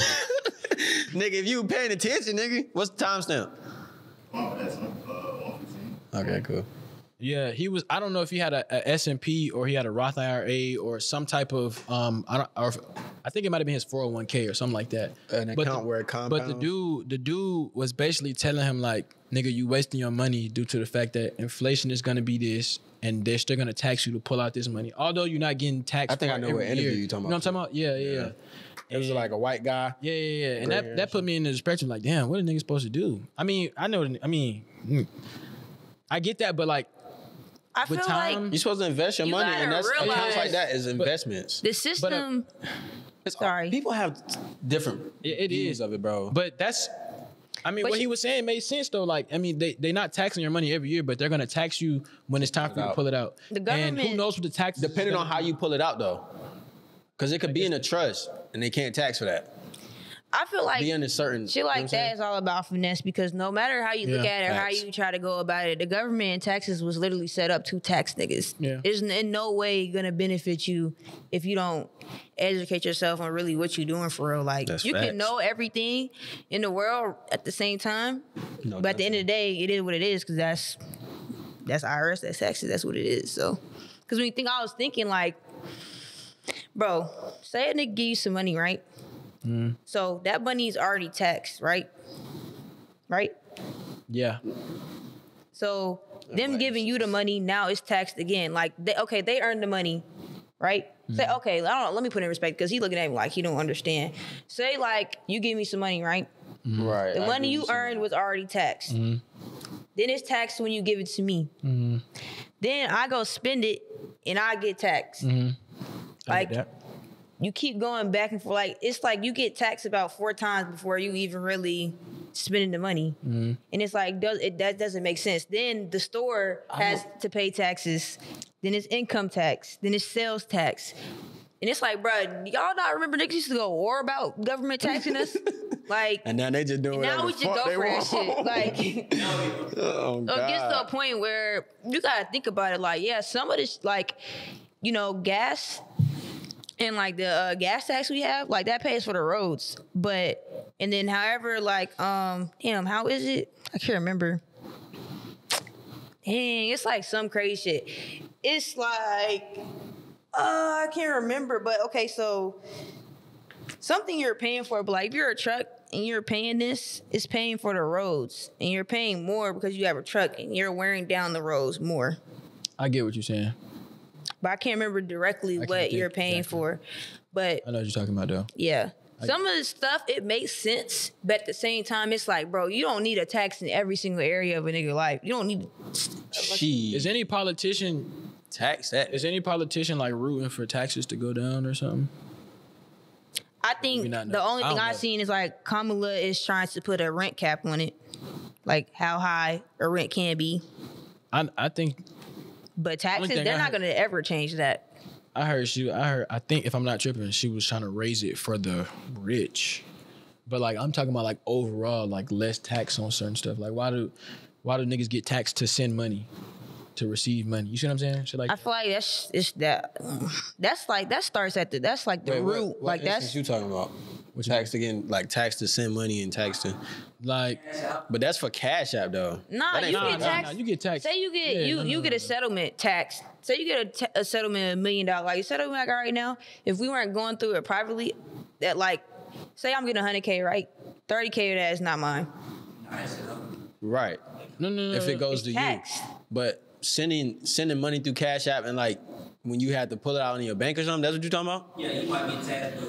Nigga, if you paying attention, nigga, what's the timestamp? Okay, cool. Yeah, he was. I don't know if he had a S&P or he had a Roth IRA or some type of. I think it might have been his 401k or something like that. An account where it compounds. But the dude was basically telling him like, nigga, you wasting your money due to the fact that inflation is gonna be this, and they're still gonna tax you to pull out this money. Although you're not getting taxed. I think I know what interview you're talking about. You know what I'm talking about? Yeah. It was like a white guy. Yeah. And that put me in the spectrum like, damn, what a nigga supposed to do? I mean, I get that, but like. I feel With time, like You're supposed to invest your You money, gotta and that's accounts realize- like that is investments. the system. Sorry. People have different It views is of it, bro. But that's, I mean, But what you- he was saying made sense though. Like, I mean, they're not taxing your money every year, but they're gonna tax you when it's time for you to pull it out. The and government- who knows what the tax? Depending on how you pull it out, though, because it could be in a trust, and they can't tax for that. I feel like Be in a certain shit you know like what I'm saying? that is all about finesse because no matter how you look Yeah, at it or how facts. you try to go about it, the government and taxes was literally set up to tax niggas. Yeah. It's in no way gonna benefit you if you don't educate yourself on really what you're doing for real. Like That's you facts. can know everything in the world at the same time, No, but at the end of the day, it is what it is because that's IRS, that's taxes, that's what it is. So, because when you think, I was thinking like, bro, say a nigga give you some money, right? So that money is already taxed, right? Right? Yeah, So them giving you the money now is taxed again. Like they earned the money, right? Say, okay, I don't know, let me put it in respect because he looking at me like he don't understand. Say like you give me some money, right? Right. The I money agree you with earned was already taxed. Then it's taxed when you give it to me. Then I go spend it and I get taxed. Like that. you keep going back and forth. Like it's like you get taxed about 4 times before you even really spending the money, and it's like that doesn't make sense. Then the store has to pay taxes. Then it's income tax. Then it's sales tax. And it's like, bro, y'all not remember niggas used to go war about government taxing us? Like, And now they just doing now whatever we the just fuck go they for that want. shit. Like, Oh, it gets to a God. point where you gotta think about it. Like, yeah, some of this, like, you know, gas and like the gas tax we have, like that pays for the roads. But and then, however, like, damn, how is it? I can't remember. Dang, it's like some crazy shit. It's like, I can't remember. But okay, so something you're paying for, but like if you're a truck and you're paying this, it's paying for the roads, and you're paying more because you have a truck and you're wearing down the roads more. I get what you're saying. But I can't remember directly can't what think you're paying exactly. for. But I know what you're talking about though. yeah. Some of the stuff, it makes sense, but at the same time, it's like, bro, you don't need a tax in every single area of a nigga life. You don't need. Is any politician Tax that. Is any politician like rooting for taxes to go down or something? I think Maybe not, the no. only I thing don't I've know. seen is like Kamala is trying to put a rent cap on it, like how high a rent can be. I think But taxes, thing they're I not heard- going to ever change that. I think if I'm not tripping, she was trying to raise it for the rich. But like I'm talking about like overall, like less tax on certain stuff. Like why do niggas get taxed to send money, to receive money? You see what I'm saying? Shit like I feel like that's like that starts at that's like the root. What Like instance that's you talking about? Tax again, like tax to send money and tax to. like But that's for Cash App though. nah. That ain't You for get the taxed. you get taxed. Say you get you get a settlement tax. Say you get a settlement of $1 million. Like a settlement I got right now. If we weren't going through it privately, that like say I'm getting 100K, right? 30K of that is not mine. Right. No. If it goes to taxed. you. But sending money through Cash App and like when you had to pull it out in your bank or something, that's what you're talking about? Yeah, you might be taxed.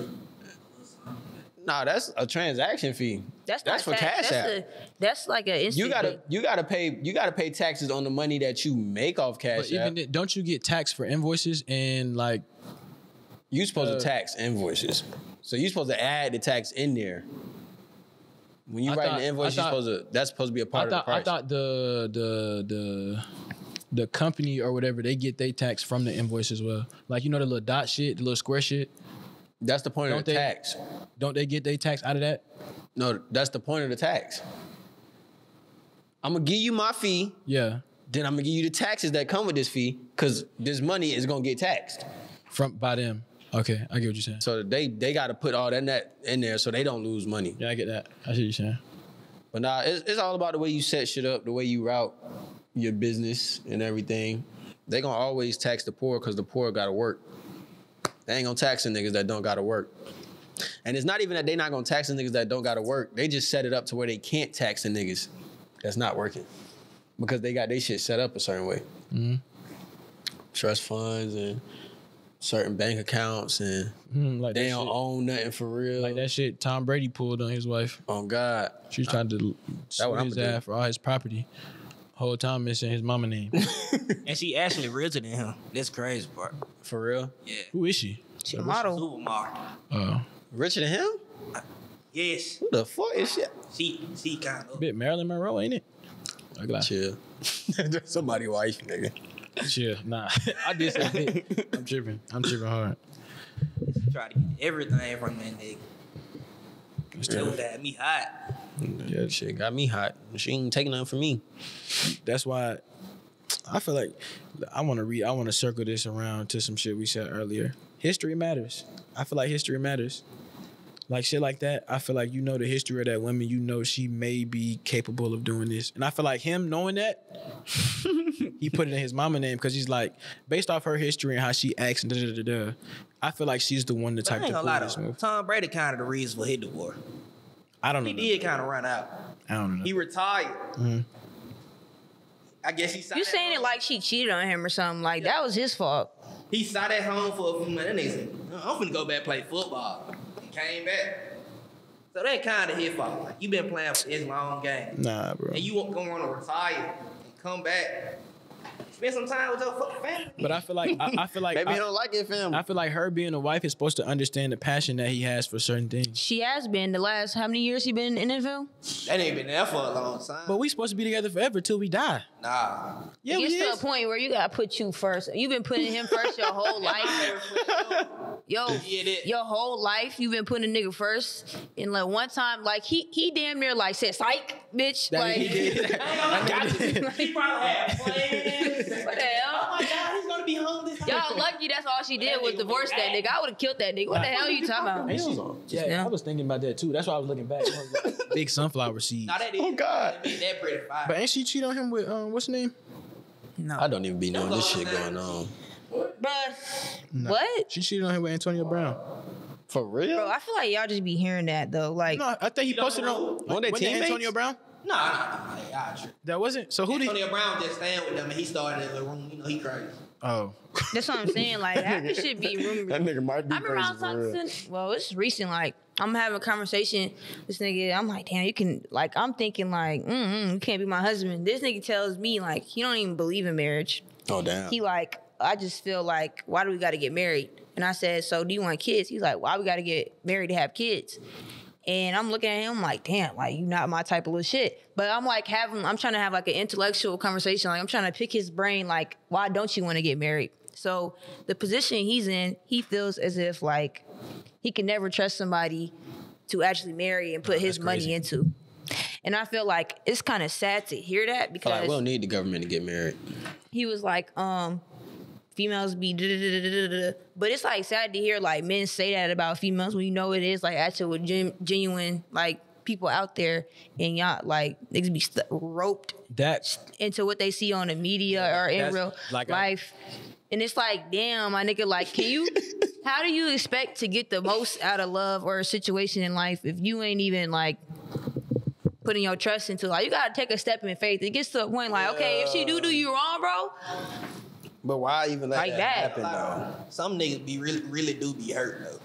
Nah, that's a transaction fee. That's for Cash App. That's like an instant. You gotta pay taxes on the money that you make off Cash But App. even then, don't you get taxed for invoices and like? You supposed to tax invoices, so you supposed to add the tax in there. When you write an invoice, that's supposed to be a part of the price. I thought the company or whatever, they get their tax from the invoice as well. Like, you know, the little dot shit, the little square shit. That's the point of the tax. Don't they get their tax out of that? No, that's the point of the tax. I'm gonna give you my fee. Yeah. Then I'm gonna give you the taxes that come with this fee, because this money is gonna get taxed By them. Okay, I get what you're saying. So they got to put all that in there so they don't lose money. Yeah, I get that. I see what you're saying. But nah, it's all about the way you set shit up, the way you route your business and everything. They gonna always tax the poor because the poor gotta work. They ain't gonna tax the niggas that don't gotta work. And it's not even that they not gonna tax the niggas that don't gotta work. They just set it up to where they can't tax the niggas that's not working, because they got their shit set up a certain way. Mm-hmm. Trust funds and certain bank accounts, and like they don't own nothing for real. Like that shit Tom Brady pulled on his wife. Oh God, she's trying to sue his ass for all his property. Whole time missing his mama name. And she actually richer than him. That's crazy part. For real? Yeah. Who is she? She a model. Supermodel. Oh. Richer than him? Yes. Who the fuck is she? She kind of. Bit Marilyn Monroe, ain't it? Chill. Somebody wife, nigga. Chill. Nah. I did say it. I'm tripping hard. She tried to get everything from that nigga. Still had me hot. Yeah, shit got me hot. She ain't taking nothing from me. That's why I feel like I want to circle this around to some shit we said earlier. History matters. I feel like history matters. Like shit like that, I feel like you know the history of that woman, you know she may be capable of doing this. And I feel like him knowing that, he put it in his mama name because he's like, based off her history and how she acts and da-da-da-da, I feel like she's the one the type to pull this move. Tom Brady kind of the reason for his divorce. I don't know. He did kind of run out. I don't know. He retired. Mm-hmm. I guess he saw You saying it like she cheated on him or something? Like that was his fault. He sat at home for a few months. That nigga said, I'm finna go back play football. He came back. So that kind of his fault. Like, you been playing for this long game. Nah, bro. And you gonna want to retire and come back. Spend some time with your fucking family. But I feel like Maybe he don't like it, fam. I feel like her being a wife is supposed to understand the passion that he has for certain things. She has been the last how many years he been in NFL? That ain't been there for a long time. But we supposed to be together forever till we die. Nah. Yeah, It we gets to is. a point where you gotta put you first. You've been putting him first your whole life. Your whole life you've been putting a nigga first. And like one time, like he damn near like said, "Psych, bitch." That like he did. He probably had plans. What the hell? Oh my God, he's gonna be home this time. Y'all lucky that's all she did was divorce that nigga. I would have killed that nigga. What the hell are you talking about? Ain't she? Yeah, I was thinking about that too. That's why I was looking back. I was like, big sunflower seeds. Nah, that is. Oh, God. That pretty fire. But ain't she cheat on him with what's her name? No. I don't even be knowing this shit going on. Bruh. No. What? She cheated on him with Antonio Brown. For real? Bro, I feel like y'all just be hearing that though. Like No, I think he posted it on. Weren't they wasn't it teammates? Antonio Brown? Nah. That wasn't. So who did? Antonio Brown just staying with them and he started in the room. You know, he crazy. Oh. that's what I'm saying. Like that should be rumors. That nigga might be I remember I was talking to, well, it's recent. Like I'm having a conversation with this nigga. I'm like, damn, you can, like, I'm thinking like, you can't be my husband. This nigga tells me like he don't even believe in marriage. Oh damn. He like, I just feel like, why do we got to get married? And I said, so do you want kids? He's like, why we got to get married to have kids? And I'm looking at him like, damn, like you not my type of little shit. But I'm like I'm trying to have like an intellectual conversation. Like I'm trying to pick his brain. Like, why don't you want to get married? So the position he's in, he feels as if like he can never trust somebody to actually marry and put his money into. And I feel like it's kind of sad to hear that because Like, we don't need the government to get married. he was like, females be da-da-da-da-da-da. But it's like sad to hear like men say that about females when you know it is like actual genuine like people out there and y'all like niggas be roped That into what they see on the media or in that's- real like life. And it's like, damn, my nigga, like, how do you expect to get the most out of love or a situation in life if you ain't even like putting your trust into, like, you gotta take a step in faith. It gets to a point like, okay, if she do you wrong, bro. But why even let Like that that. happen though? Some niggas be really do be hurt though.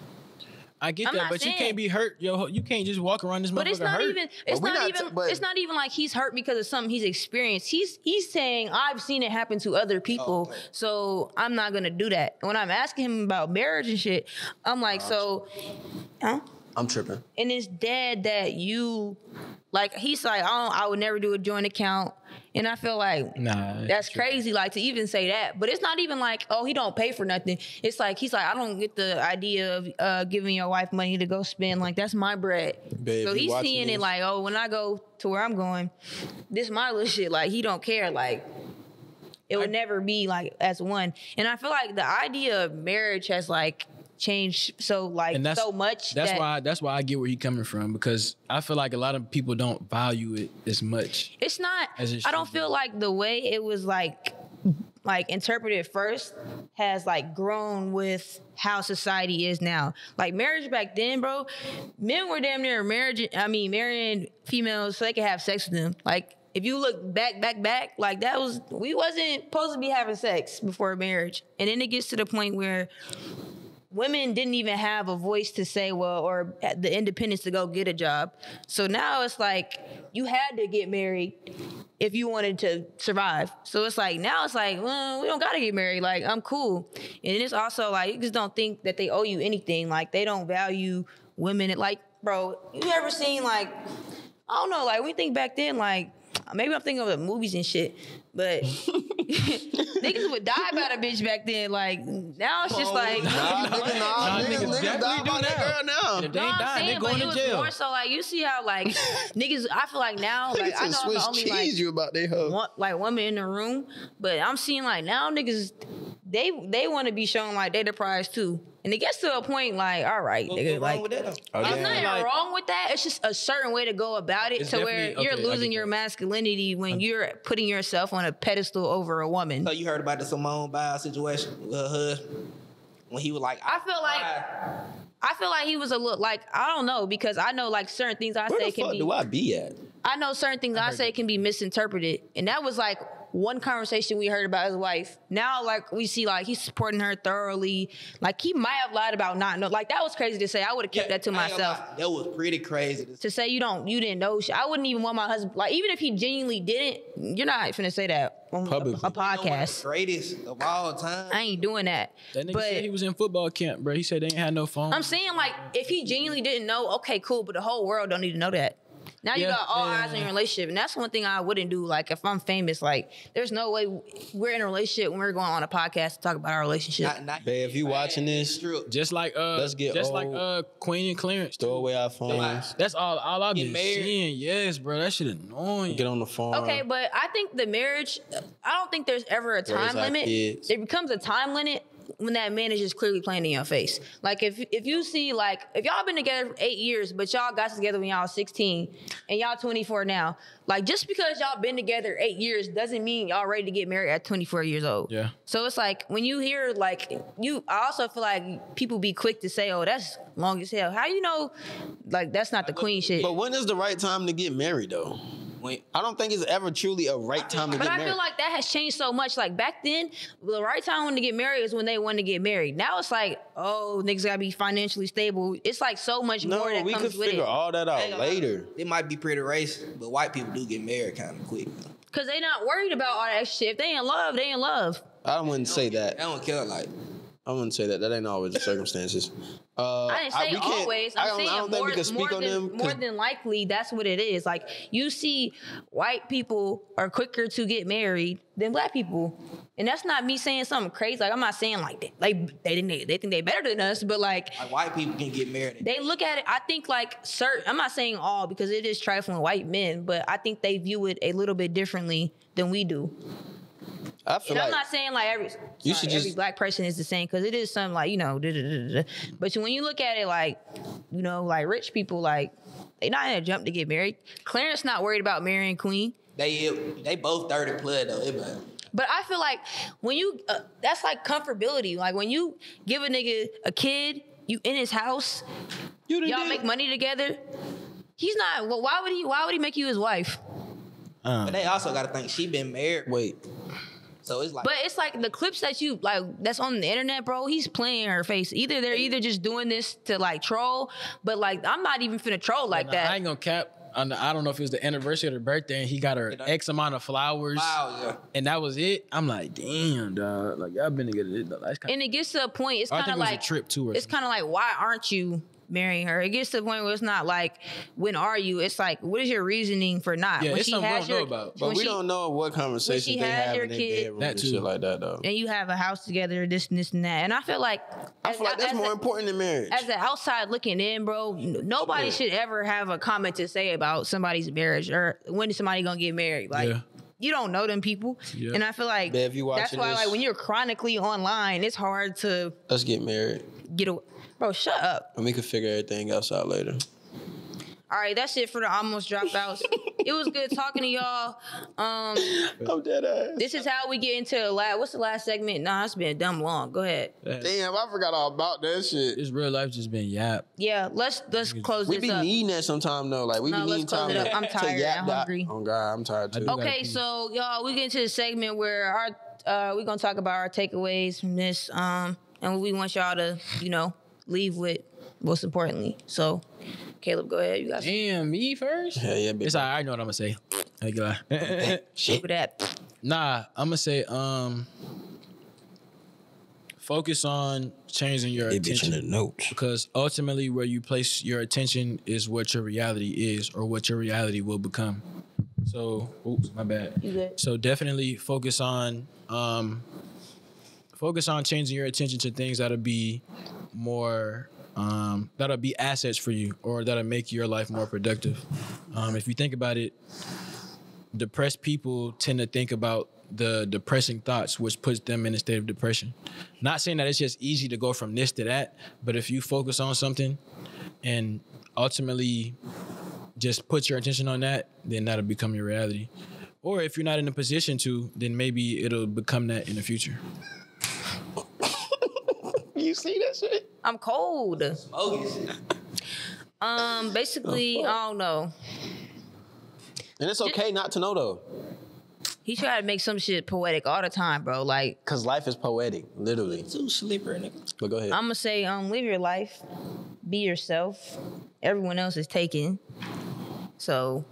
I get I'm that, not but saying- you can't be hurt. Yo, you can't just walk around this motherfucker But it's not hurt. even. It's But we not not even. t- but- It's not even like he's hurt because of something he's experienced. He's saying I've seen it happen to other people, so I'm not gonna do that. And when I'm asking him about marriage and shit, I'm like, huh? I'm tripping. And it's dead that you, like, he's like, I would never do a joint account. And I feel like, Nah, that's crazy, like, to even say that. But it's not even like, oh, he don't pay for nothing. It's like, he's like, I don't get the idea of giving your wife money to go spend. Like, that's my bread. Babe, so you he's watching seeing this? it like, oh, when I go to where I'm going, this my little shit. Like, he don't care. Like, it would never be, like, as one. And I feel like the idea of marriage has, like, changed so much. That's why I get where he coming from, because I feel like a lot of people don't value it as much. It's not. As it I don't should feel be. like the way it was like interpreted first has like grown with how society is now. Like marriage back then, bro, men were damn near marrying females so they could have sex with them. Like if you look back, like we wasn't supposed to be having sex before marriage. And then it gets to the point where women didn't even have a voice to say, or the independence to go get a job. So now it's like you had to get married if you wanted to survive. So it's like, now it's like, well, we don't got to get married. Like, I'm cool. And it's also like, you just don't think that they owe you anything. Like, they don't value women. Like, bro, you ever seen like, I don't know, like we think back then, like, maybe I'm thinking of the movies and shit, but niggas would die about a bitch back then. Like now it's just like Niggas definitely die do about that now. girl now. If they no, ain't I'm dying, they saying, going but to it was jail. more so like you see how like niggas. I feel like now, like I know I'm the Swiss only cheese like you about they hoe. women in the room, but I'm seeing like now niggas they want to be shown like they the prize too. And it gets to a point like, all right, nigga, like, with that, though? there's damn. nothing Like- wrong with that. It's just a certain way to go about it It's to where definitely- you're okay, I losing get your that. masculinity when you're putting yourself on a pedestal over a woman. So you heard about the Simone Biles situation with her husband when he was like, I feel like he was a little like, I don't know, because I know like certain things I Where say the can fuck be. do I be at? I know certain things I say can be misinterpreted. And that was like one conversation we heard about his wife. Now, like, we see, like, he's supporting her thoroughly. Like, he might have lied about not know. Like, that was crazy to say. I would have kept that to I ain't gonna myself. lie, that was pretty crazy. To say you didn't know shit. I wouldn't even want my husband, like, even if he genuinely didn't, you're not finna say that on Publicly. a podcast. Greatest of all time. I ain't doing that. That nigga But said he was in football camp, bro. He said they ain't had no phone. I'm saying, like, if he genuinely didn't know, okay, cool, but the whole world don't need to know that. Now you Yeah, got all yeah, eyes on yeah. your relationship. And that's one thing I wouldn't do. Like, if I'm famous, like, there's no way we're in a relationship when we're going on a podcast to talk about our relationship. Babe, if you watching this, True. Just like Let's get old. Queen and Clarence. throw away our phones. That's all I've Get been married. seeing. Yes, bro. That shit annoying. Get on the phone. Okay, but I think the marriage, I don't think there's ever a Where's time our limit. kids? There becomes a time limit when that man is just clearly playing in your face. Like, if you see, like, if y'all been together for 8 years, but y'all got together when y'all was 16 and y'all 24 now, like, just because y'all been together 8 years doesn't mean y'all ready to get married at 24 years old. Yeah. So it's like, when you hear, like, I also feel like people be quick to say, oh, that's long as hell. How you know, like, that's not the queen shit? But when is the right time to get married, though? I don't think it's ever truly a right time to But get I married. feel like that has changed so much. Like back then, the right time when to get married is when they want to get married. Now it's like, oh, niggas gotta be financially stable. It's like so much more No, that we comes could with figure it. all that out later. It might be pretty racist, but white people do get married kind of quick. Cause they not worried about all that shit. If they in love, they in love. I wouldn't say I that. don't care like. I wouldn't say that. That ain't always the circumstances. I didn't say we can't- always. I I'm don't saying think we can speak on them. 'cause more than likely, that's what it is. Like you see, white people are quicker to get married than black people, and that's not me saying something crazy. Like I'm not saying like that. Like they think they better than us, but like White people can get married. they look at it. I think like certain. I'm not saying all because it is trifling white men, but I think they view it a little bit differently than we do. I feel And I'm like not saying like every black person is the same because it is something like, you know, but when you look at it like, you know, like rich people, like they not in a jump to get married. Clarence not worried about marrying Queen. They both 30 plus though. But I feel like when you, that's like comfortability. Like when you give a nigga a kid, you in his house, y'all make money together. He's not. Well, why would he make you his wife? But they also got to think she been married. Wait. So it's like. But it's like the clips that you like that's on the internet, bro. He's playing her face. They're just doing this to like troll. But like I'm not even finna troll like that. I ain't gonna cap. I don't know if it was the anniversary of her birthday, and he got her X amount of flowers. Wow, yeah. And that was it. I'm like, damn, dog. Like y'all been together. And it gets to a point. It's kind of like a trip too. It's kind of like, why aren't you marrying her? It gets to the point where it's not like, when are you? It's like, what is your reasoning for not? Yeah, when it's something we don't know about. But we don't know what conversations they have in their bedroom and shit like that, though. And you have a house together, this and that. And I feel like that's more important than marriage. As an outside looking in, bro, nobody should ever have a comment to say about somebody's marriage or when is somebody gonna get married. Like, you don't know them people. Yeah. And I feel like that's why, like, when you're chronically online, it's hard to let's get married. Get away. Bro, shut up. And we can figure everything else out later. All right, that's it for the Almost Dropouts. It was good talking to y'all. I'm dead ass. This is how we get into the last. What's the last segment? Nah, it's been dumb long. Go ahead. Damn, I forgot all about that shit. This real life just been yap. Yeah, let's close this up. We be needing that sometime though. Like we be needing time to I'm tired. yap I'm hungry. Oh God, I'm tired too. Okay, so y'all, we get into the segment where we're gonna talk about our takeaways from this, and we want y'all to, leave with most importantly. So, Caleb, go ahead. You guys. Damn, me first? Yeah, bitch. It's all right. I know what I'm gonna say. Shit with that. Nah, I'm gonna say focus on changing your attention. Bitch in the notes. Because ultimately where you place your attention is what your reality is or what your reality will become. So, oops, my bad. You good? So definitely focus on changing your attention to things that'll be more that'll be assets for you or that'll make your life more productive. If you think about it, depressed people tend to think about the depressing thoughts, which puts them in a state of depression. Not saying that it's just easy to go from this to that, but if you focus on something and ultimately just put your attention on that, then that'll become your reality. Or if you're not in a position to, then maybe it'll become that in the future. You see that shit? I'm cold. Smoking shit. Basically, I don't know. And it's okay not to know though. He tried to make some shit poetic all the time, bro. Like, cause life is poetic, literally. Too slippery, nigga. But go ahead. I'm gonna say, live your life, be yourself. Everyone else is taken. So.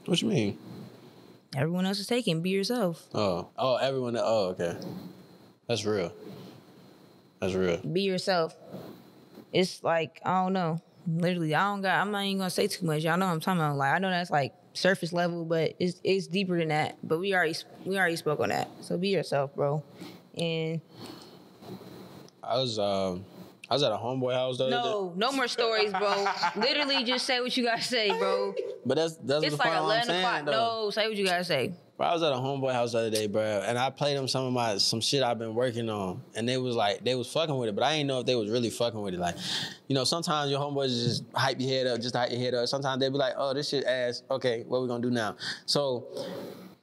What you mean? Everyone else is taken. Be yourself. Oh, everyone. Oh, okay. That's real. That's real. Be yourself. It's like, I don't know. Literally, I'm not even gonna say too much. Y'all know what I'm talking about. Like, I know that's like surface level, but it's deeper than that. But we already spoke on that. So be yourself, bro. And I was at a homeboy house the other day. No more stories, bro. Literally, just say what you gotta say, bro. But that's It's the like part I'm 11 saying, o'clock. though. No, say what you gotta say. Bro, I was at a homeboy house the other day, bro, and I played them some shit I've been working on, and they was fucking with it, but I didn't know if they was really fucking with it. Like, sometimes your homeboys just hype your head up. Sometimes they be like, oh, this shit ass. Okay, what we gonna do now? So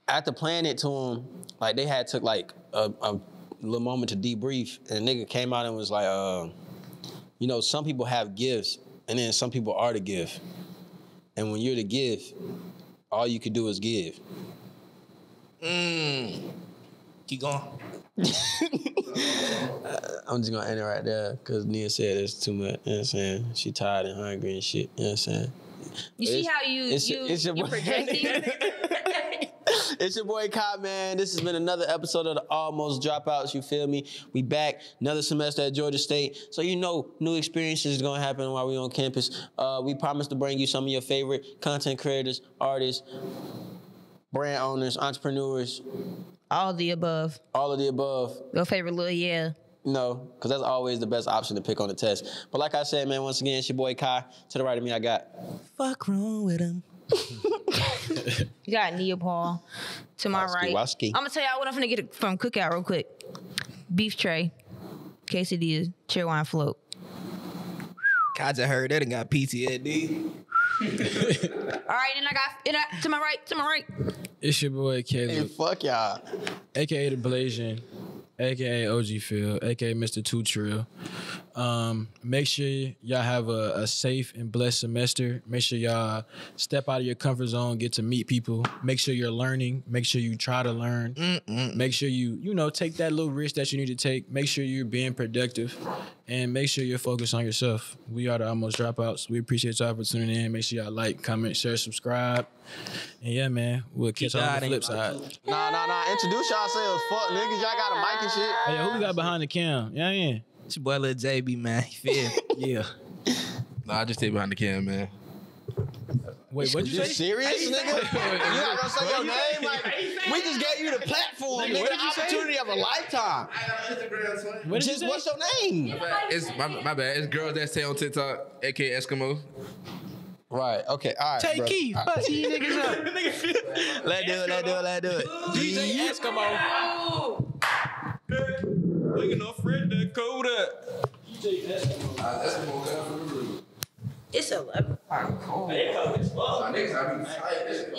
after playing it to them, like they had took like a little moment to debrief, and a nigga came out and was like, some people have gifts, and then some people are the gift, and when you're the gift, all you could do is give. Keep going. I'm just gonna end it right there because Nia said it's too much. You know what I'm saying? She tired and hungry and shit. You know what I'm saying? You see how you're projecting? It's your boy Kai, man. This has been another episode of the Almost Dropouts. You feel me? We back another semester at Georgia State. So new experiences is gonna happen while we on campus. We promise to bring you some of your favorite content creators, artists, brand owners, entrepreneurs. All of the above. All of the above. Your favorite little yeah. No, because that's always the best option to pick on the test. But like I said, man, once again, it's your boy Kai. To the right of me, I got fuck wrong with him. You got Nia Paul. To my right. I'm going to tell y'all what I'm going to get from Cookout real quick. Beef tray. Quesadilla. Cherry wine float. I just heard that and got PTSD. All right, and I got to my right. It's your boy Hey, Caleb, fuck y'all. aka the Blasian, aka OG Phil, aka Mr. Two Trill. Make sure y'all have a safe and blessed semester. Make sure y'all step out of your comfort zone, get to meet people. Make sure you're learning. Make sure you try to learn. Make sure you take that little risk that you need to take. Make sure you're being productive, and make sure you're focused on yourself. We are the Almost Dropouts. We appreciate y'all for tuning in. Make sure y'all like, comment, share, subscribe. And yeah, man, we'll catch y'all on the flip side. Nah. Introduce yourselves. Fuck, niggas. Y'all got a mic and shit. Hey, who we got behind the cam? Yeah. It's your boy Lil JB, man. You feel me? Yeah. Nah, I just stay behind the cam, man. Wait, what'd you You say? serious, nigga? You not gonna say your name? Like, we just gave you the platform, nigga. The opportunity of a lifetime. I got Instagram, son. What did you Just say? what's your name? It's my bad. It's girls that stay on TikTok, aka Eskimo. Right. Okay. All right. Take bro. Keith. All right. Tee niggas up. Let's do it. DJ Eskimo. Looking off Fred that code up. Eskimo. It's 11. My niggas, I be tight.